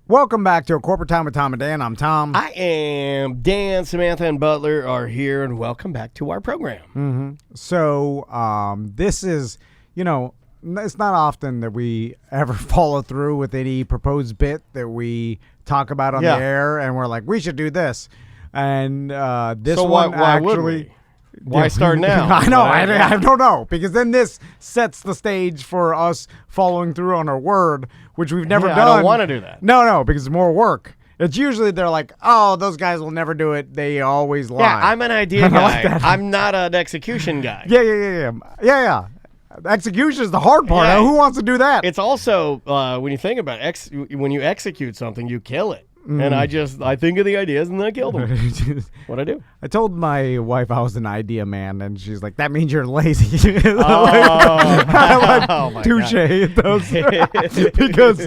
Welcome back to A Corporate Time with Tom and Dan. I'm Tom. I am Dan. Samantha and Butler are here, and welcome back to our program. Mm-hmm. So this is, it's not often that we ever follow through with any proposed bit that we talk about on the air, and we're like, we should do this. And this one why actually... would we? Why start now? I know. I don't know. Because then this sets the stage for us following through on our word, which we've never done. I don't want to do that. No, because it's more work. It's usually they're like, oh, those guys will never do it. They always lie. Yeah, I'm an idea guy. Like I'm not an execution guy. Yeah. Execution is the hard part. Yeah. Who wants to do that? It's also, when you think about it, when you execute something, you kill it. And I think of the ideas and then I kill them. What I do. I told my wife I was an idea man, and she's like, that means you're lazy. Touche. Because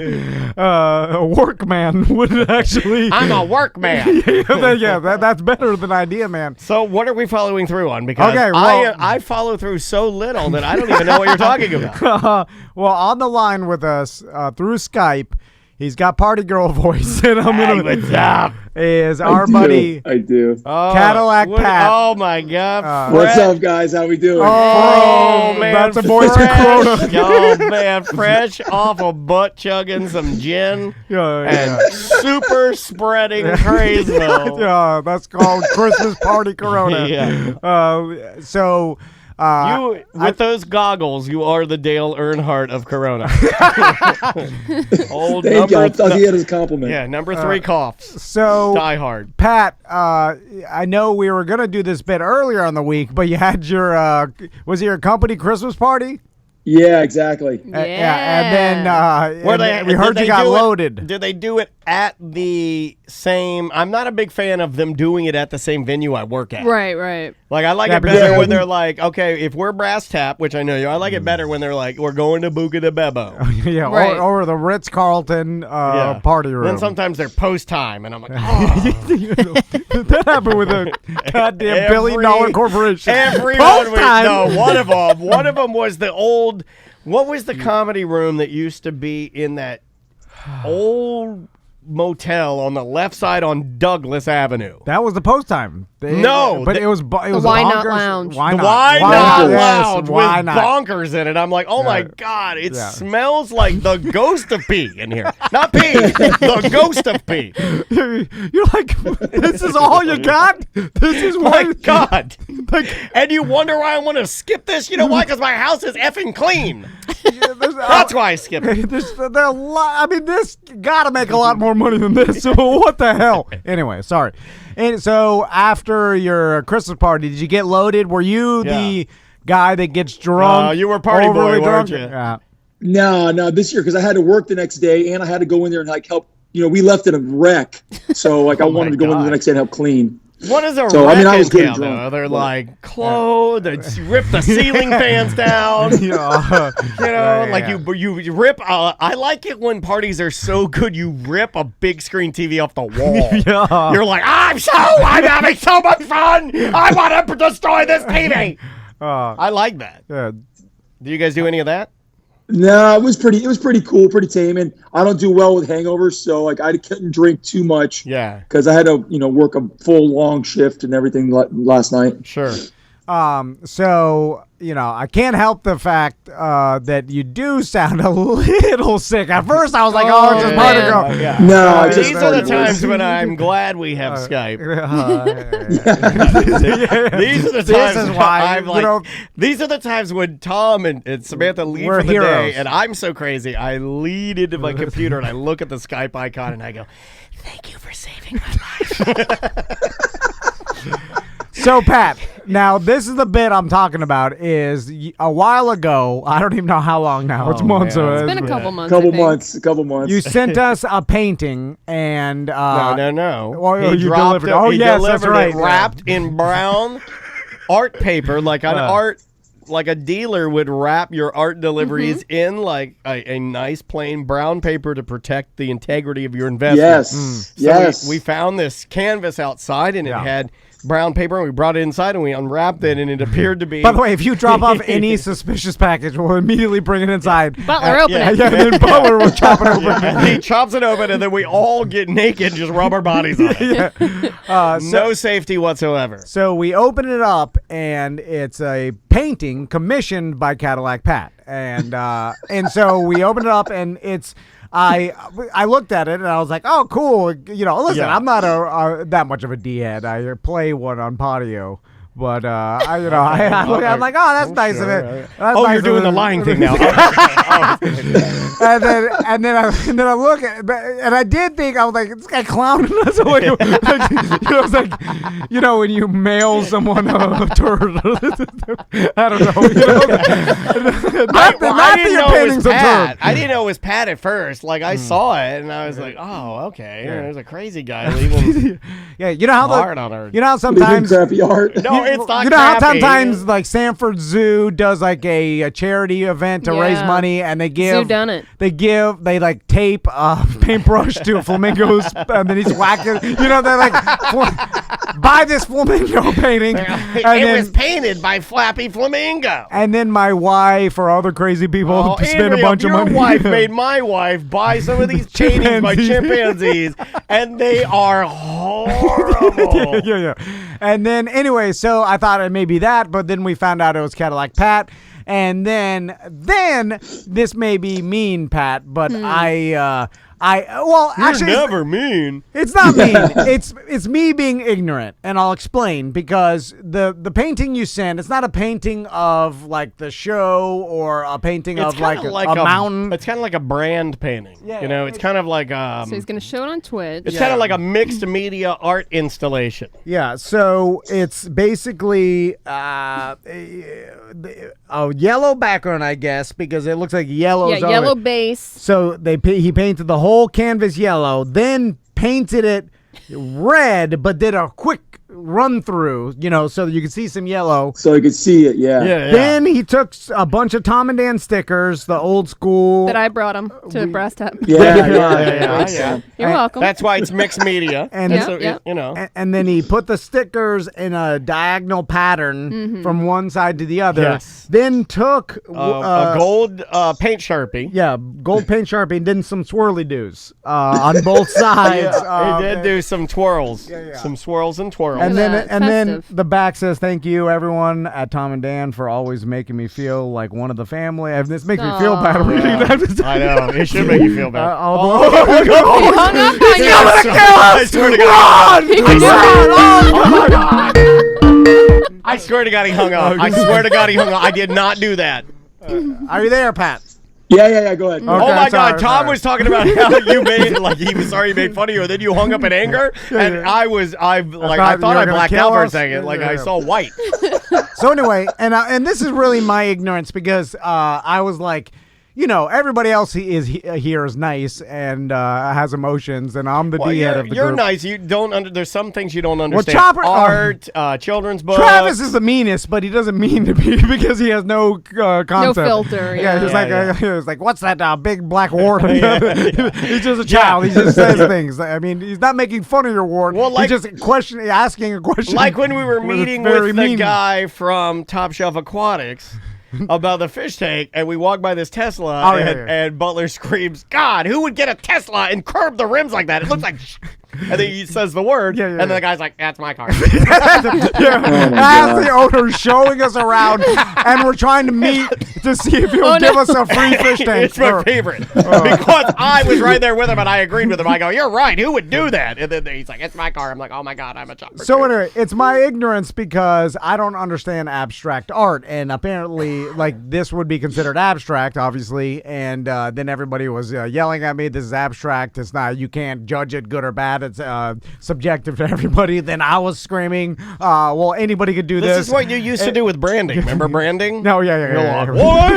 a work man would actually... I'm a work man. That's better than idea man. So what are we following through on? Because I follow through so little that I don't even know what you're talking about. Well, on the line with us through Skype, he's got party girl voice, and what's up? Is our buddy Cadillac Pat. Oh my God! What's up, guys? How we doing? Oh man, that's a voice of Corona. Oh man, fresh off of butt chugging some gin and super spreading Crazyville. Yeah, that's called Christmas party Corona. Yeah. With those goggles, you are the Dale Earnhardt of Corona. Thank you. I thought he had his compliment. Yeah, number 3 coughs. So, Die hard. Pat, I know we were going to do this bit earlier on the week, but you had your, was it your company Christmas party? Yeah, exactly. And then we heard you got loaded. Did they do it at the same... I'm not a big fan of them doing it at the same venue I work at. Right. Like, I like it better when they're like, okay, if we're Brass Tap, which I know you, I like it better when they're like, we're going to Buca de Bebo. Right. or the Ritz-Carlton party room. Then sometimes they're post-time, and I'm like, oh. That happened with a goddamn billion-dollar corporation. One of them was the old... What was the comedy room that used to be in that old motel on the left side on Douglas Avenue? That was the post time. It was Why Not Lounge. Why Not Lounge with Why not? bonkers in it. I'm like, oh my God, it smells like the ghost of pee in here. Not pee, the ghost of pee. You're like, this is all you got? This is what? My God. And you wonder why I want to skip this? You know why? Because my house is effing clean. That's why I skipped it. This got to make a lot more money than this. So what the hell? Anyway, sorry. And so after your Christmas party, did you get loaded? Were you the guy that gets drunk? You were party boy, weren't you? Yeah. No, this year because I had to work the next day and I had to go in there and help. We left in a wreck, so I wanted to go in the next day and help clean. What is a wreck entail, though? They're like clothed, they rip the ceiling fans down. You rip. I like it when parties are so good you rip a big screen TV off the wall. You're like, I'm having so much fun. I want to destroy this TV. I like that. Yeah. Do you guys do any of that? No, it was pretty cool, pretty tame, and I don't do well with hangovers, so I couldn't drink too much. Yeah, because I had to work a full long shift and everything last night. Sure. So I can't help the fact that you do sound a little sick. At first, I was like, "Oh, it's just party girl." Yeah. No, these are the times when I'm glad we have Skype. These are the times. This is why I'm like. These are the times when Tom and Samantha leave for the day, and I'm so crazy. I lead into my computer and I look at the Skype icon and I go, "Thank you for saving my life." So, Pat, now this is the bit I'm talking about. Is a while ago, I don't even know how long now. It's months. It's been a couple months. Couple months. You sent us a painting, and no. Well, you delivered it. Oh, yes, that's right. Wrapped in brown art paper, like an art. Like a dealer would wrap your art deliveries in like a nice plain brown paper to protect the integrity of your investment. Yes. So we found this canvas outside, and it had brown paper, and we brought it inside, and we unwrapped it, and it appeared to be... By the way, if you drop off any suspicious package, we'll immediately bring it inside. Butler, open it. Yeah, and then Butler will chop it open. And he chops it open, and then we all get naked and just rub our bodies on it. No safety whatsoever. So we open it up, and it's a painting commissioned by Cadillac Pat. And so we open it up, and it's... I looked at it and I was like, oh, cool. Listen, I'm not that much of a D-head. I play one on patio. But I'm like, oh, that's nice of it. You're doing the lying thing now. and then I look at it, and I did think, I was like, this guy clowning us. It's like, when you mail someone a turd. I don't know. I didn't know it was Pat. I didn't know it was Pat at first. Like I saw it, and I was like, oh, okay. Yeah. There's a crazy guy leaving. Yeah, you know how art on her. You know how sometimes crappy art. No, it's not. You know how sometimes like Sanford Zoo does like a charity event to raise money, and they give Zoo done it. They like tape a paintbrush to flamingos, and then he's whacking. They're like, buy this flamingo painting. It was painted by Flappy Flamingo. And then my wife or other crazy people spend a bunch of money. Your wife made my wife buy some of these paintings by chimpanzees, and they are horrible. Yeah. And then anyway, so I thought it may be that, but then we found out it was Cadillac Pat. And then this may be mean, Pat, but actually, you're never mean. It's not mean. It's me being ignorant, and I'll explain, because the painting you sent, it's not a painting of like the show or a painting of like a mountain. It's kind of like a brand painting. Yeah, it's kind of like so he's gonna show it on Twitch. It's kind of like a mixed media art installation. Yeah, so it's basically a yellow background, I guess, because it looks like yellow. Yeah, yellow base. So he painted the whole canvas yellow, then painted it red, but did a quick run through, so that you could see some yellow. So you could see it, yeah. Then he took a bunch of Tom and Dan stickers, the old school. That I brought him to Brass Tap. Yeah. You're welcome. That's why it's mixed media. And and then he put the stickers in a diagonal pattern from one side to the other. Yes. Then took a gold paint Sharpie. Yeah, gold paint Sharpie, and did some swirly doos on both sides. He did do some twirls. Some swirls and twirls. And then the back says, thank you, everyone at Tom and Dan, for always making me feel like one of the family. This makes me feel bad reading that. I know. It should make you feel bad. He hung up on you. I swear to God. Oh, my God. I swear to God he hung up. I swear to God he hung up. I did not do that. Are you there, Pat? Yeah, go ahead. Okay, oh my God, Tom was talking about how you made, like, he was sorry he made fun of you, and then you hung up in anger, and I thought I blacked out for a second, I saw white. So anyway, and this is really my ignorance, because I was like, everybody else here is nice and has emotions, and I'm the D-head of the you're group. Nice. You don't there's some things you don't understand. Art, children's books. Travis is the meanest, but he doesn't mean to be, because he has no concept. No filter. Yeah, he's like, what's that big black wart? He's just a child. He just says things. I mean, he's not making fun of your wart. Well, he's just asking a question. Like when we were meeting with the guy from Top Shelf Aquatics about the fish tank, and we walk by this Tesla, and Butler screams, God, who would get a Tesla and curb the rims like that? It looks like and then he says the word, and then the guy's like, that's my car. As the owner showing us around, and we're trying to meet to see if he'll give us a free fish tank. It's my favorite. Because I was right there with him, and I agreed with him. I go, you're right, who would do that? And then he's like, it's my car. I'm like, oh my God, I'm a chopper. So anyway, it's my ignorance, because I don't understand abstract art, and apparently, this would be considered abstract, obviously, and then everybody was yelling at me, this is abstract, it's not, you can't judge it good or bad, it's subjective to everybody. Then I was screaming, well, anybody could do this. This is what you used to do with branding. Remember branding? No, yeah. What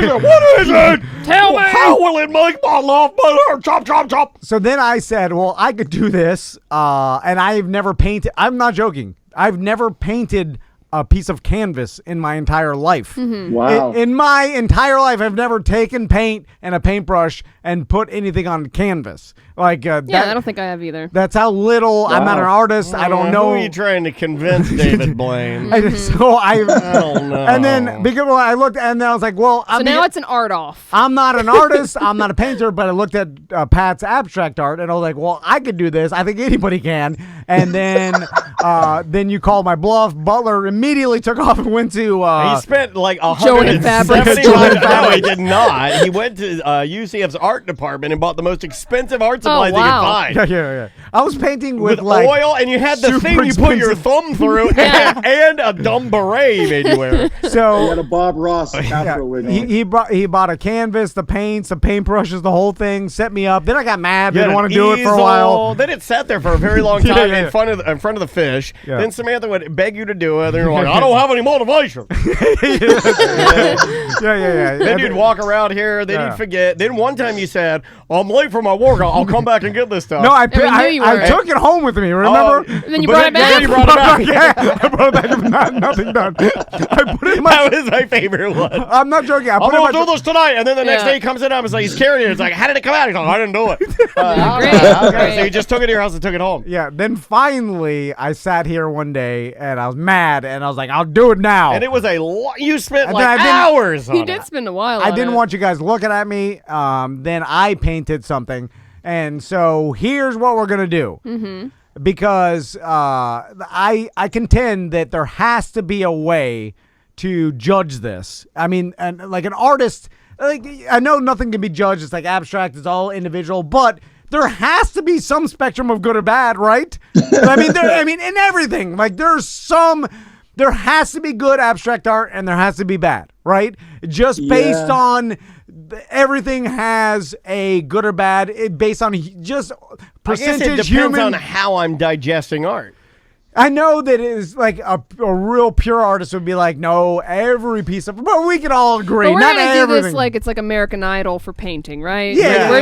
is it? Tell me. How will it make my love butter? Chop, chop, chop. So then I said, well, I could do this, and I've never painted. I'm not joking. I've never painted a piece of canvas in my entire life. Mm-hmm. Wow. In my entire life, I've never taken paint and a paintbrush and put anything on canvas. Like I don't think I have either. That's how little. I'm not an artist. I don't know. Who are you trying to convince, David Blaine? So I don't know. And then because I looked, and then I was like, well, So now it's an art off. I'm not an artist. I'm not a painter, but I looked at Pat's abstract art, and I was like, well, I could do this. I think anybody can. And then you called my bluff. Butler immediately took off and went to. He spent like Joanne Fabrics. No, he did not. He went to UCF's art department and bought the most expensive art supplies he could find. Yeah. I was painting with like oil, and you had the thing you put your thumb through, and a dumb beret you made you wear. So he had a Bob Ross afro wig on. He bought a canvas, the paints, the paintbrushes, the whole thing. Set me up. Then I got mad. Didn't want to do it for a while. Then it sat there for a very long time in front of the fish. Yeah. Then Samantha would beg you to do it. Then you're like, I don't have any motivation. Yeah. Then you'd walk around here. Then you'd forget. Then one time you said, I'm late for my work. I'll come back and get this stuff. No, I took it home with me. Remember? Then you brought it back. Then you brought it back. Yeah, I brought it back. Nothing done. I put it in my. That was my favorite one. I'm not joking. I'm gonna do this tonight, and then the next day he comes in. I was like, he's carrying it. It's like, how did it come out? He's like, I didn't do it. Great. So you just took it to your house and took it home. Yeah. Then finally, I sat here one day and I was mad, and I was like, I'll do it now. And it was you spent And like hours on it. You did spend a while. I didn't want you guys looking at me. Then I painted something, and so here's what we're gonna do. Mm-hmm. Because I contend that there has to be a way to judge this. I mean, and like an artist, like I know nothing can be judged. It's like abstract. It's all individual, but there has to be some spectrum of good or bad, right? I mean, in everything. Like there has to be good abstract art and there has to be bad, right? Just based on everything has a good or bad based on just percentage. I guess it depends on how I'm digesting art. I know that it is like a real pure artist would be like, no, every piece of, but we can all agree. But we're not gonna do everything. this like it's like American Idol for painting, right? Yeah. We're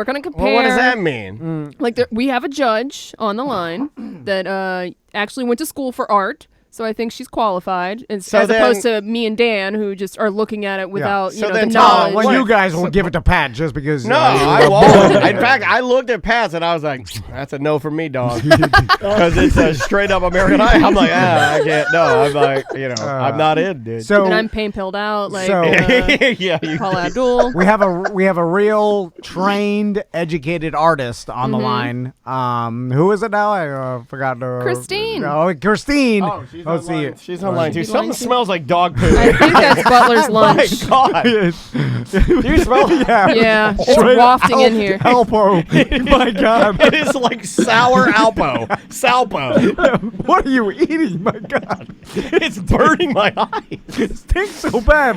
gonna compare. Well, what does that mean? Like we have a judge on the line that actually went to school for art. So I think she's qualified, as opposed to me and Dan, who just are looking at it without the knowledge. Well, you guys will give it to Pat just because. No, I won't. In fact, I looked at Pat's and I was like, "That's a no for me, dog," because it's a straight up American Idol. I'm like, I can't. No, I'm like, I'm not in, dude. So and I'm pain pilled out, like Paul did. Abdul. We have a real trained, educated artist on the line. Who is it now? I forgot. Christine. Oh, Christine. Oh, she's Let's see online. She's online too. Something smells like dog poop. I think that's Butler's lunch. My God. Do you smell it? Yeah, it's wafting in here. Alpo. My God. It is like sour Alpo. Salpo. What are you eating? My God. It's burning my eyes. It stinks so bad.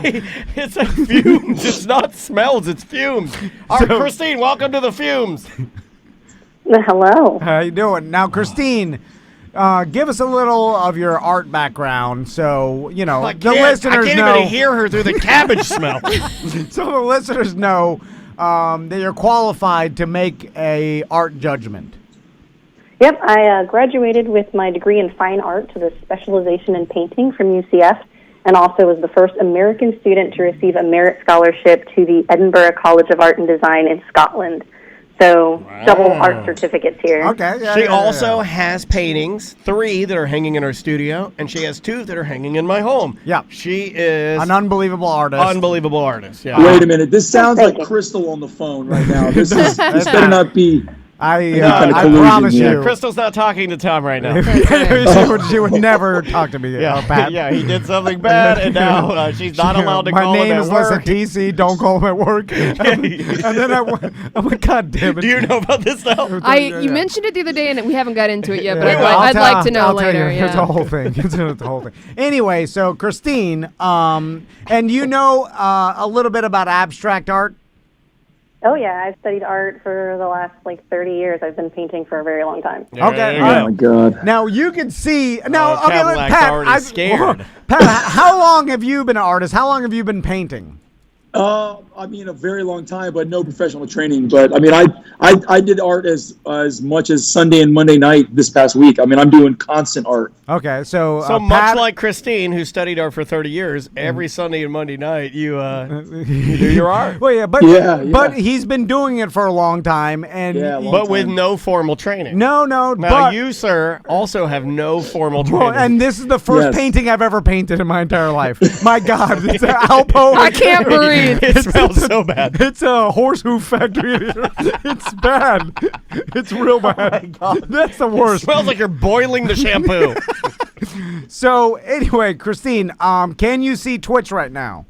It's like fumes. It's not smells. It's fumes. All right, Christine, welcome to the fumes. Hello. How you doing? Now, Christine, give us a little of your art background, so the listeners know. I can't even hear her through the cabbage smell. So the listeners know that you're qualified to make a art judgment. Yep, I graduated with my degree in fine art to the specialization in painting from UCF, and also was the first American student to receive a merit scholarship to the Edinburgh College of Art and Design in Scotland. So double art certificates here. Okay. She also has paintings, 3 that are hanging in her studio, and she has 2 that are hanging in my home. Yeah. She is an unbelievable artist. Unbelievable artist. Yeah. Wait a minute. This sounds like Crystal on the phone right now. This better not be. I promise you. Crystal's not talking to Tom right now. she would never talk to me. Pat. Yeah, he did something bad, and now she's not allowed to call him at work. My name is Listen TC. Don't call him at work. And then I'm like, God damn it. Do you know about this now? You mentioned it the other day, and we haven't got into it yet, but I'd like to know later. It's a whole thing. It's a whole thing. Anyway, so Christine, and you know a little bit about abstract art? Oh, yeah. I've studied art for the last, 30 years. I've been painting for a very long time. Okay. Oh, my God. Now, you can see... Now, Cadillac's Pat, already scared. Pat, how long have you been an artist? How long have you been painting? I mean, a very long time, but no professional training. But I mean, I did art as much as Sunday and Monday night this past week. I mean, I'm doing constant art. Okay, so much Pat, like Christine, who studied art for 30 years, every Sunday and Monday night you do your art. Well, yeah, but he's been doing it for a long time, and but with no formal training. No. Now you, sir, also have no formal training. And this is the first painting I've ever painted in my entire life. My God, it's an Alpo. I can't breathe. It smells so bad. It's a horse hoof factory. It's bad. It's real bad. Oh, that's the worst. It smells like you're boiling the shampoo. So anyway, Christine, can you see Twitch right now?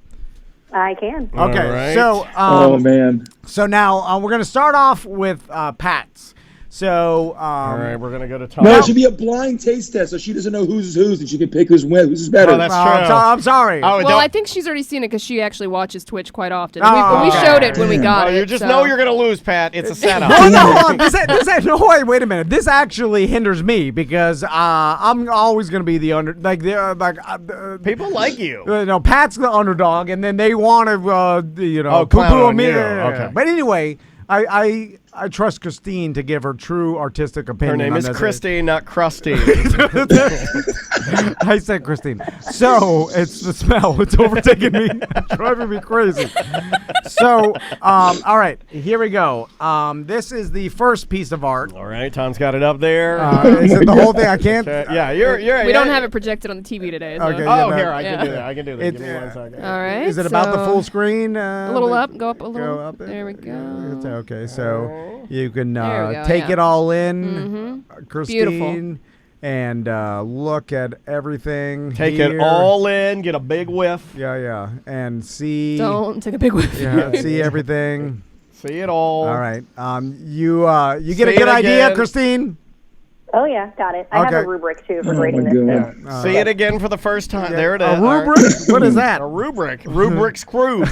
I can. Okay, right. So oh man. So now we're gonna start off with Pat's. So, all right, we're gonna go to Tom. No, it should be a blind taste test, so she doesn't know who's whose, and she can pick who's better. Oh, that's true. I'm sorry. Oh, well, I think she's already seen it because she actually watches Twitch quite often. We showed it when we got it. You just know you're gonna lose, Pat. It's a setup. No, wait a minute. This actually hinders me because I'm always gonna be the people like you. No, Pat's the underdog, and then they want to poo-poo on me. Okay. But anyway, I trust Christine to give her true artistic opinion. Her name is Christine, not Krusty. I said Christine. So it's the smell. It's overtaking me, driving me crazy. So, all right, here we go. This is the first piece of art. All right, Tom's got it up there. Is it the whole thing? I can't. Yeah, you're. We don't have it projected on the TV today. So. Okay, here I can do that. I can do that. Give me 1 second. All right. Is it about the full screen? A little up. Go up a little. Go up. There we go. Okay, so you can go, take it all in, Christine. Beautiful. And look at everything. Take it all in. Get a big whiff. Yeah, and see. Don't take a big whiff. Yeah, see everything. See it all. All right. You get a good idea, Christine? Oh, yeah, got it. I have a rubric, too, for grading this. Yeah. See it again for the first time. Yeah. There it is. A rubric? What is that? A rubric. Rubric's crew.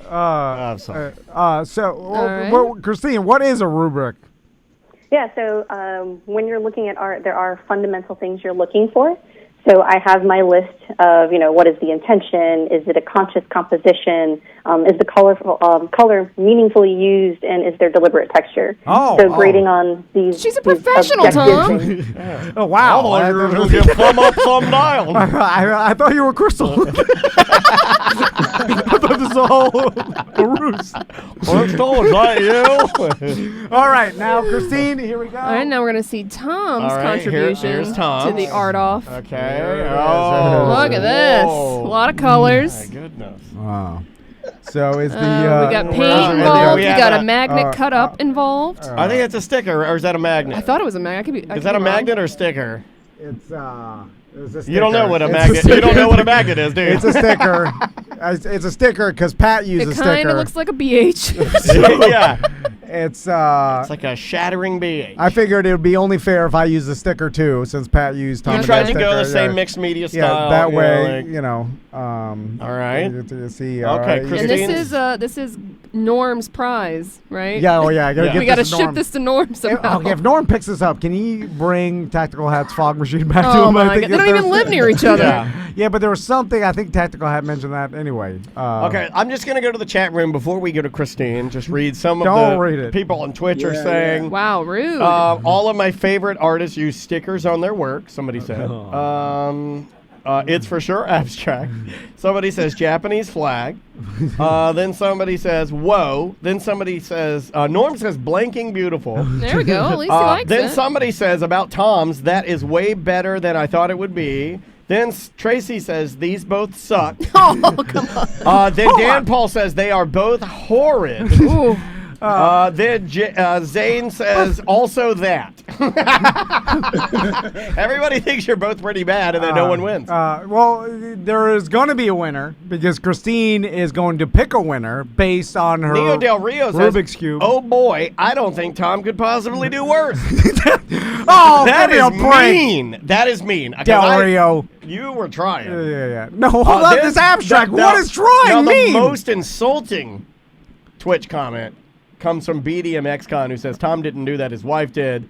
I'm sorry. Christine, what is a rubric? Yeah, so when you're looking at art, there are fundamental things you're looking for. So I have my list of, what is the intention? Is it a conscious composition? Is the color meaningfully used? And is there deliberate texture? So grading on these. She's a professional, Tom. Oh, wow. I thought you were going to get thumb up, thumb down. I thought you were Crystal. I thought this was all a ruse. Crystal, is that you? All right, now, Christine, here we go. All right, now we're going to see Tom's contribution to the art off. Okay. Oh, look at this. A lot of colors. My goodness. Wow. So is the we got paint involved. We got a magnet cut up involved. I think it's a sticker, or is that a magnet? I thought it was a magnet. Is that a magnet or a sticker? It's a sticker. You don't know what a magnet. You don't know what a magnet is, do you? It's a sticker. It's a sticker because Pat uses a sticker. It kind of looks like a BH. Yeah. It's like a shattering BH. I figured it would be only fair if I used the sticker too, since Pat used Tom. You tried to go the same mixed media style. Yeah, that way, all right. See, okay, Christine. And this is Norm's prize, right? Yeah. Oh yeah. We got to ship this to Norm somehow. Okay, if Norm picks this up, can he bring Tactical Hat's fog machine back to him? Oh my God. They don't even live near each other. Yeah, but there was something. I think Tactical Hat mentioned that anyway. Okay, I'm just gonna go to the chat room before we go to Christine. Just read some of the people on Twitch are saying. Wow, rude. All of my favorite artists use stickers on their work. Somebody said. It's for sure abstract. Somebody says Japanese flag. Then somebody says whoa. Then somebody says Norm says blanking beautiful. There we go. At least he likes then it. Somebody says about Tom's that is way better than I thought it would be. Then Tracy says these both suck. Oh, come on. Then Dan Paul says they are both horrid. Ooh. Then Zane says also that. Everybody thinks you're both pretty bad, and then no one wins. Well, there is going to be a winner because Christine is going to pick a winner based on her Neo Del Rio says, Rubik's Cube. Oh boy, I don't think Tom could possibly do worse. That is mean. That is mean. Del Rio. You were trying. Yeah. No, hold on. This abstract. What is trying mean? The most insulting Twitch comment comes from BDM XCon, who says Tom didn't do that, his wife did.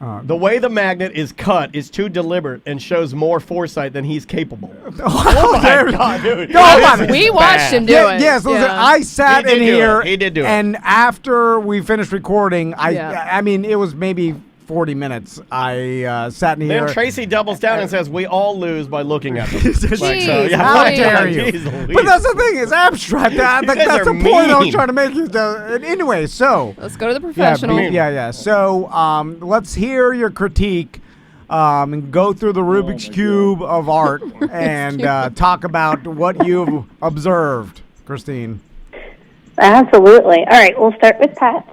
The way the magnet is cut is too deliberate and shows more foresight than he's capable. Oh my God, dude. We watched him do it. Yes, listen, I sat in here. He did do it. And after we finished recording, I mean, it was maybe 40 minutes. I sat in here. Then Tracy doubles down and says, "We all lose by looking at them." How dare you? But that's the thing. It's abstract. That's the point I was trying to make. Anyway, so let's go to the professional. So let's hear your critique and go through the Rubik's Cube of art and talk about what you've observed, Christine. Absolutely. All right, we'll start with Pat.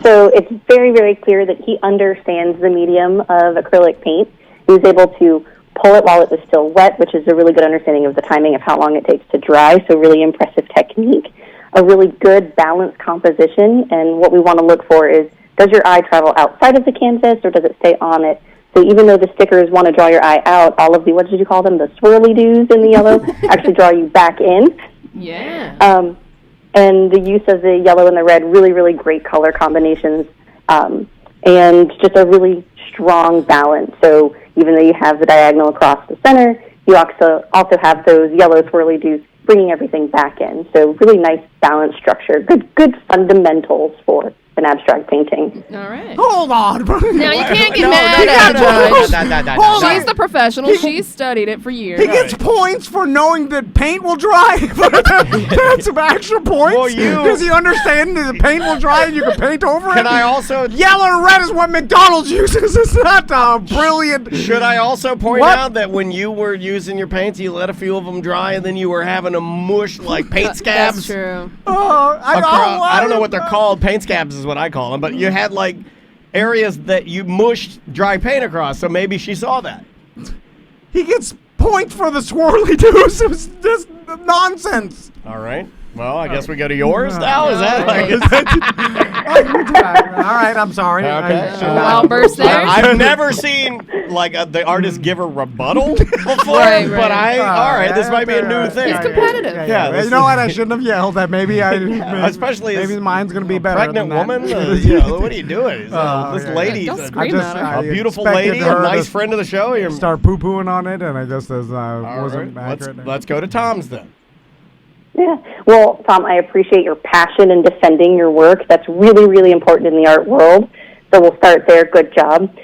So it's very, very clear that he understands the medium of acrylic paint. He was able to pull it while it was still wet, which is a really good understanding of the timing of how long it takes to dry, so really impressive technique. A really good balanced composition, and what we want to look for is, does your eye travel outside of the canvas or does it stay on it? So even though the stickers want to draw your eye out, all of the, what did you call them, the swirly-doos in the yellow, actually draw you back in. Yeah. And the use of the yellow and the red, really, really great color combinations, and just a really strong balance. So even though you have the diagonal across the center, you also have those yellow swirly doos bringing everything back in. So really nice balanced structure, good fundamentals for an abstract painting. All right. Hold on. Now you can't get mad at her. She's the professional. She's studied it for years. He gets points for knowing that paint will dry. That's some extra points. Because he understands that the paint will dry and you can paint over it. Can I also... Yellow and red is what McDonald's uses. It's not brilliant... Should I also point out that when you were using your paints, you let a few of them dry and then you were having them mush like paint scabs? That's true. I don't know what they're called. Paint scabs is what I call them, but you had like areas that you mushed dry paint across, so maybe she saw that. He gets points for the swirly doos. It was just nonsense. All right. Well, I guess we go to yours now. Is that like? All right, I'm sorry. Okay. Outburst there. I've never seen like the artist give a rebuttal before, Right. but all right, this might be a new thing. It's competitive. Yeah, you know what? I shouldn't have yelled. That maybe especially maybe mine's gonna be better. Pregnant than woman. That. What are you doing? This lady's Don't scream at her. a beautiful lady, a nice friend of the show. You start poo-pooing on it, and I guess this wasn't accurate. Let's go to Tom's then. Yeah. Well, Tom, I appreciate your passion in defending your work. That's really, really important in the art world. So we'll start there. Good job.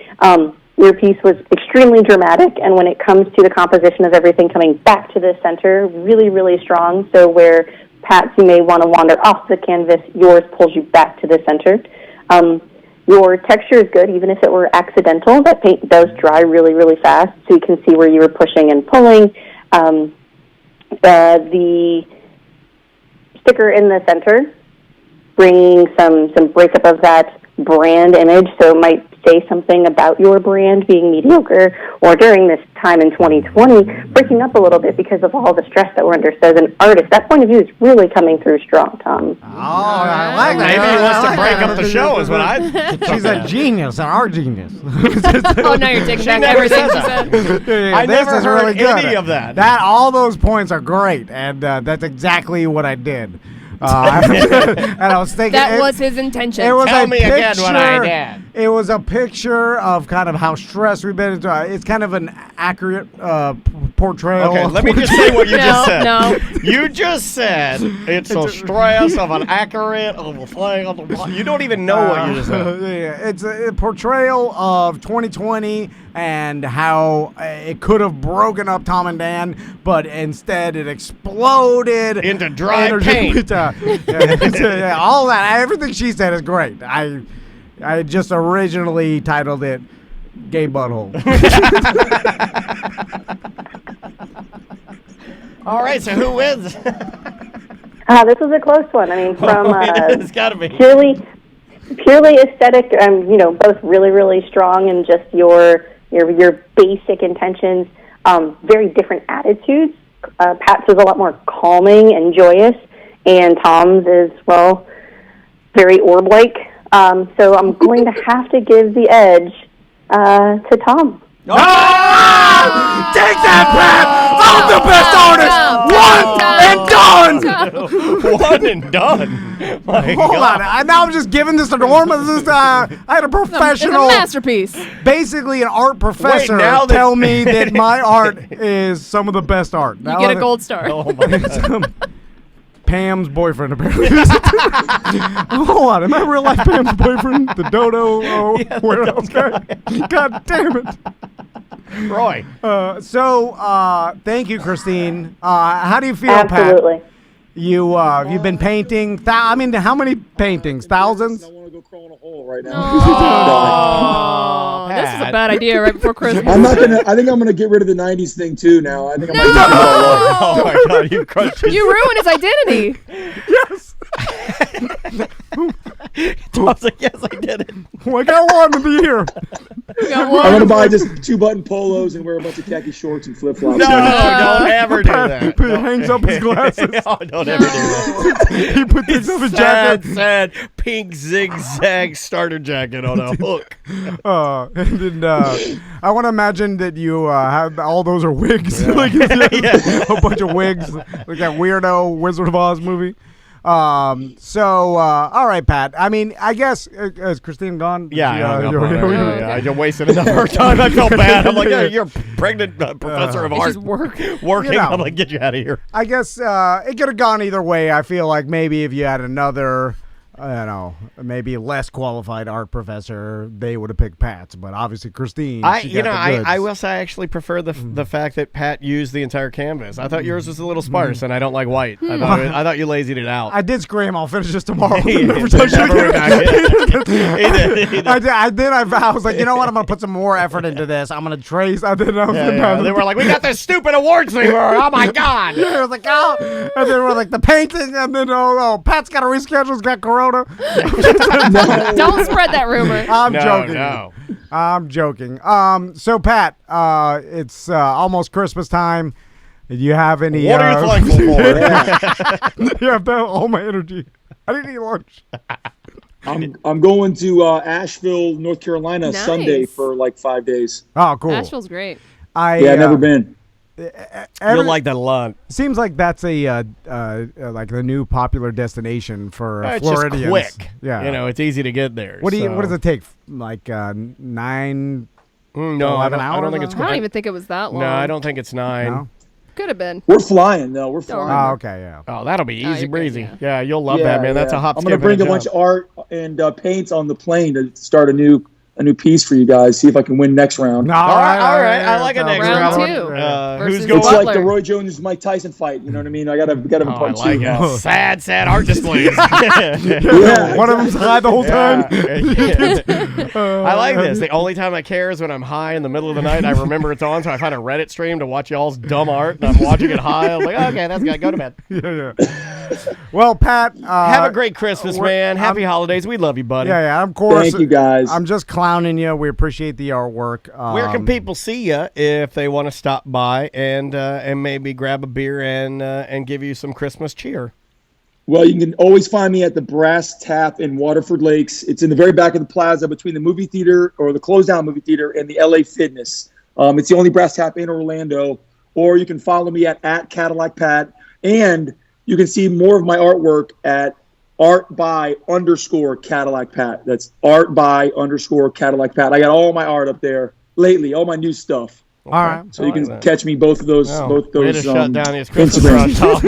Your piece was extremely dramatic, and when it comes to the composition of everything coming back to the center, really, really strong. So where Pat's you may want to wander off the canvas, yours pulls you back to the center. Your texture is good, even if it were accidental. That paint does dry really, really fast, so you can see where you were pushing and pulling. The sticker in the center, bringing some breakup of that brand image, so it might say something about your brand being mediocre, or during this time in 2020, breaking up a little bit because of all the stress that we're under. So as an artist, that point of view is really coming through strong, Tom. Oh, I like that. Maybe he wants to break up the show is what I... She's a genius, an art genius. Oh, now you're taking back everything she said. I never heard any of that. All those points are great, and that's exactly what I did. And I was thinking that was his intention. Tell me again what I did. It was a picture of kind of how stressed we've been into. It's kind of an accurate portrayal. Okay, let me just say what you just said. No. You just said it's a stress of an accurate of a flying of the. You don't even know what you just said. Yeah, it's a portrayal of 2020 and how it could have broken up Tom and Dan, but instead it exploded into dry paint. All that, everything she said is great. I just originally titled it "Gay Butthole." All right, so who wins? This was a close one. I mean, from it's gotta be purely aesthetic, both really, really strong, and just your basic intentions. Very different attitudes. Pat's is a lot more calming and joyous, and Tom's is, well, very orb-like. So I'm going to have to give the edge to Tom. Oh! Take that, Pat! I'm the best artist! One and done. Hold on. Now I'm just giving this to Norm. I had a professional. It's a masterpiece. Basically, an art professor tell me that my art is some of the best art. You get a gold star. Oh, my God. Pam's boyfriend, apparently. Hold on. Am I real life Pam's boyfriend? The dodo? Oh, yeah, where else? God damn it. Roy. Thank you, Christine. How do you feel, Absolutely. Pat? You've been painting. How many paintings? Thousands? I want to go crawl in a hole right now. Oh, this is a bad idea right before Christmas. I think I'm gonna get rid of the '90s thing too. Now I think I'm. Oh my God! You crushed his. You ruined his identity. Yes. Tom's like, yes, I did it. Oh, I got one to be here. I'm gonna buy just 2-button polos and wear a bunch of khaki shorts and flip flops. No, don't ever do that. He hangs up his glasses. Oh, don't ever do that. He put this up his jacket. Sad pink zigzag starter jacket on a hook. And then I want to imagine that you have all those are wigs, like a bunch of wigs, like that weirdo Wizard of Oz movie. All right, Pat. I mean, I guess is Christine gone? Yeah, I just wasted enough of her time. I felt bad. I'm like, you're a pregnant professor of art. Just working. I'm like, get you out of here. I guess it could have gone either way. I feel like maybe if you had another, maybe less qualified art professor, they would have picked Pat's. But obviously, Christine. I will say I actually prefer the fact that Pat used the entire canvas. I thought yours was a little sparse, and I don't like white. I thought you lazied it out. I did scream. I'll finish this tomorrow. I was like, you know what? I'm gonna put some more effort into this. I'm gonna trace. They were like, we got this stupid awards thing. Oh my God! I was like, oh, and then we're like the painting, and then Pat's got to reschedule. He's got Corona. Don't spread that rumor. I'm joking. No. I'm joking. So Pat, it's almost Christmas time. Do you have any? What are you thankful for? You have all my energy. I didn't eat lunch. I'm going to Asheville, North Carolina, Sunday for like 5 days. Oh, cool. Asheville's great. I've never been. You'll like that a lot. Seems like that's a like the new popular destination for Floridians. Just quick. Yeah, it's easy to get there. What does it take? Like 9? No, 11 hours? I don't think it's. I don't even think it was that long. No, I don't think it's 9. No? Could have been. We're flying though. We're flying. Oh, okay, yeah. Oh, that'll be easy breezy. Good, Yeah, you'll love that, man. That's a hop. I'm gonna bring a bunch of art and paints on the plane to start a new piece for you guys. See if I can win next round. All right. I like a next round. Round 2. Who's going? It's like the Roy Jones Mike Tyson fight. You know what I mean? I gotta have a part 2. I like it. Sad art displays. One of them's high the whole time. I like this. The only time I care is when I'm high in the middle of the night and I remember it's on, so I find a Reddit stream to watch y'all's dumb art, and I'm watching it high. I'm like, okay, that's good. Go to bed. Yeah. Well, Pat, have a great Christmas, man. Happy holidays. We love you, buddy. Yeah. Of course. Thank you, guys. I'm just clowning you. We appreciate the artwork. Where can people see you if they want to stop by and maybe grab a beer and give you some Christmas cheer? Well, you can always find me at the Brass Tap in Waterford Lakes. It's in the very back of the plaza between the movie theater or the closed down movie theater and the LA Fitness. It's the only Brass Tap in Orlando. Or you can follow me at Cadillac Pat, and you can see more of my artwork at art_by_Cadillac Pat. That's art_by_Cadillac Pat. I got all my art up there lately, all my new stuff. All right. So you can catch me both those. Shut down his Christmas rush, Tom.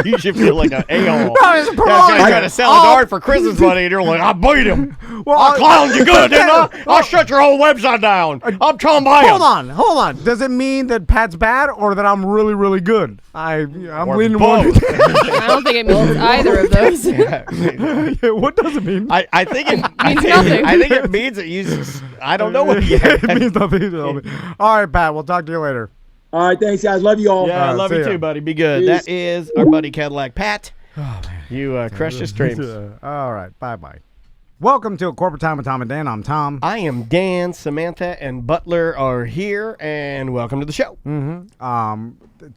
You should feel like an a-hole. He's trying to sell his art for Christmas money, and you're like, I beat him. I clowned you good, didn't I? I'll shut your whole website down. I'm Tom Byam. Hold on. Does it mean that Pat's bad or that I'm really, really good? I'm leaning one. I don't think it means either of those. What does it mean? I think it means nothing. I think it means that you. I don't know what it means. Nothing. All right, Pat. We'll talk to you later. All right, thanks, guys. Love you all. Yeah, I love you too, buddy. Be good. Peace. That is our buddy Cadillac Pat. Oh, man. You crushed his dreams. All right. Bye-bye. Welcome to A Corporate Time with Tom and Dan. I'm Tom. I am Dan. Samantha and Butler are here, and welcome to the show.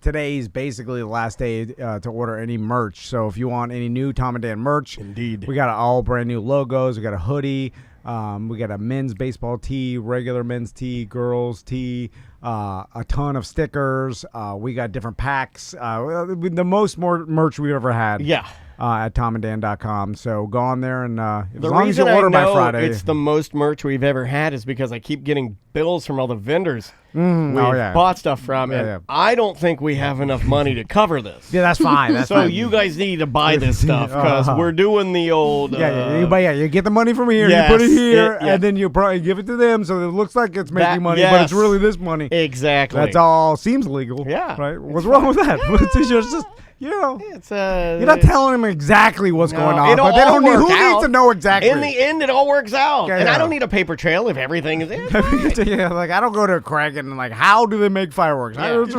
Today's basically the last day to order any merch. So if you want any new Tom and Dan merch, indeed, we got all brand new logos. We got a hoodie. We got a men's baseball tee, regular men's tee, girls tee, a ton of stickers. We got different packs. The most merch we've ever had. Yeah. At tomanddan.com. So go on there and as long as you order by Friday. It's the most merch we've ever had is because I keep getting bills from all the vendors we've bought stuff from, and I don't think we have enough money to cover this. Yeah, that's fine. That's fine. You guys need to buy this stuff because we're doing the old. You get the money from here, you put it here, and then you probably give it to them, so it looks like it's making money, but it's really this money. Exactly. That's all seems legal. Yeah. Right. What's wrong with that? It's just. It's you're not telling them exactly what's going on, but they don't need. Who needs to know exactly? In the end, it all works out, and I don't need a paper trail if everything is in. I don't go to Craig and how do they make fireworks? I don't want to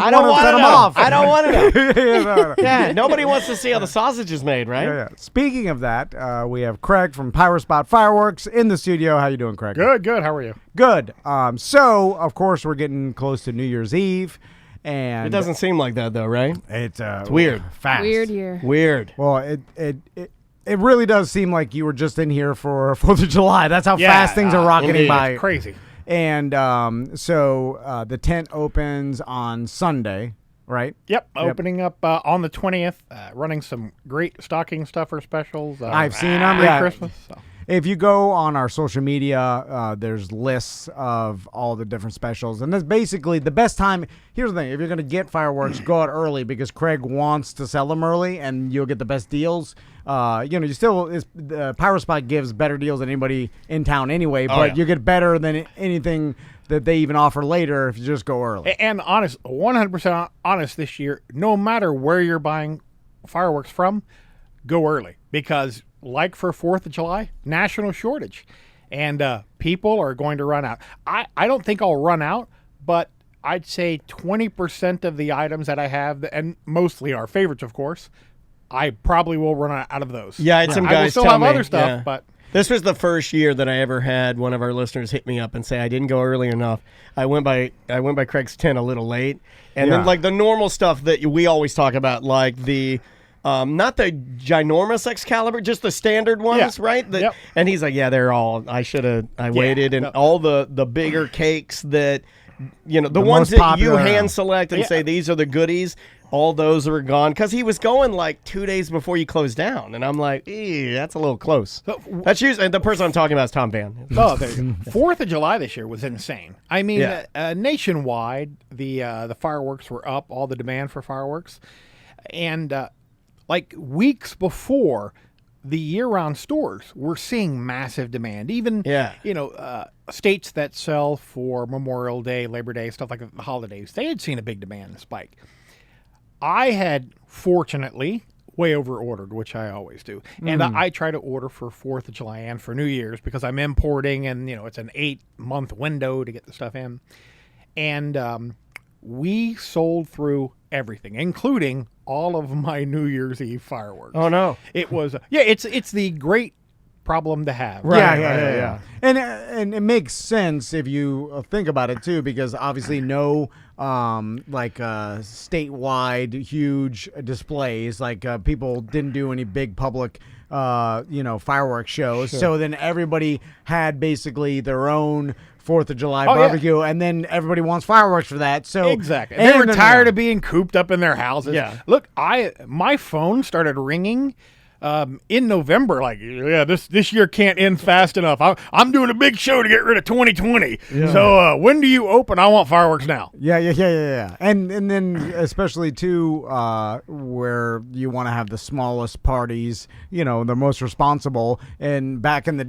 know. I don't want to know. Nobody wants to see how the sausage is made, right? Yeah. Speaking of that, we have Craig from Powerspot Fireworks in the studio. How you doing, Craig? Good. How are you? Good. So of course we're getting close to New Year's Eve. And it doesn't seem like that though, right? It's weird. Fast. Weird year. Weird. Well, it really does seem like you were just in here for 4th of July. That's how fast things are rocketing by. It's crazy. And so the tent opens on Sunday, right? Yep. Opening up on the 20th, running some great stocking stuffer specials. I've seen them. Merry Christmas. So. If you go on our social media, there's lists of all the different specials. And that's basically the best time. Here's the thing. If you're going to get fireworks, go out early because Craig wants to sell them early and you'll get the best deals. Powerspot gives better deals than anybody in town anyway, but you get better than anything that they even offer later if you just go early. And honest, 100% honest this year, no matter where you're buying fireworks from, go early because like for 4th of July, national shortage. And people are going to run out. I don't think I'll run out, but I'd say 20% of the items that I have, and mostly our favorites, of course, I probably will run out of those. Yeah, I had some guys I will still tell have me, other stuff, but... This was the first year that I ever had one of our listeners hit me up and say I didn't go early enough. I went by Craig's tent a little late. And then like the normal stuff that we always talk about, like the... not the ginormous Excalibur, just the standard ones, right? And he's like, they're all, I waited. And all the bigger cakes that, the ones that popular. You hand select and say, these are the goodies, all those are gone. Because he was going like 2 days before you closed down. And I'm like, that's a little close. That's usually, the person I'm talking about is Tom Van. Oh, there you go. 4th of July this year was insane. I mean, nationwide, the fireworks were up, all the demand for fireworks. And, like weeks before, the year-round stores were seeing massive demand. Even, states that sell for Memorial Day, Labor Day, stuff like the holidays, they had seen a big demand spike. I had, fortunately, way over-ordered, which I always do. And I try to order for 4th of July and for New Year's because I'm importing and, it's an 8-month window to get the stuff in. And we sold through everything, including all of my New Year's Eve fireworks. Oh no! It was it's the great problem to have. Right. Yeah. And it makes sense if you think about it too, because obviously no statewide huge displays, like people didn't do any big public fireworks shows. Sure. So then everybody had basically their own 4th of July barbecue, and then everybody wants fireworks for that. So exactly, they were tired of being cooped up in their houses. Yeah, look, my phone started ringing in November. Like, this year can't end fast enough. I'm doing a big show to get rid of 2020. Yeah. So when do you open? I want fireworks now. Yeah. And then especially too, where you want to have the smallest parties, the most responsible. And back in the,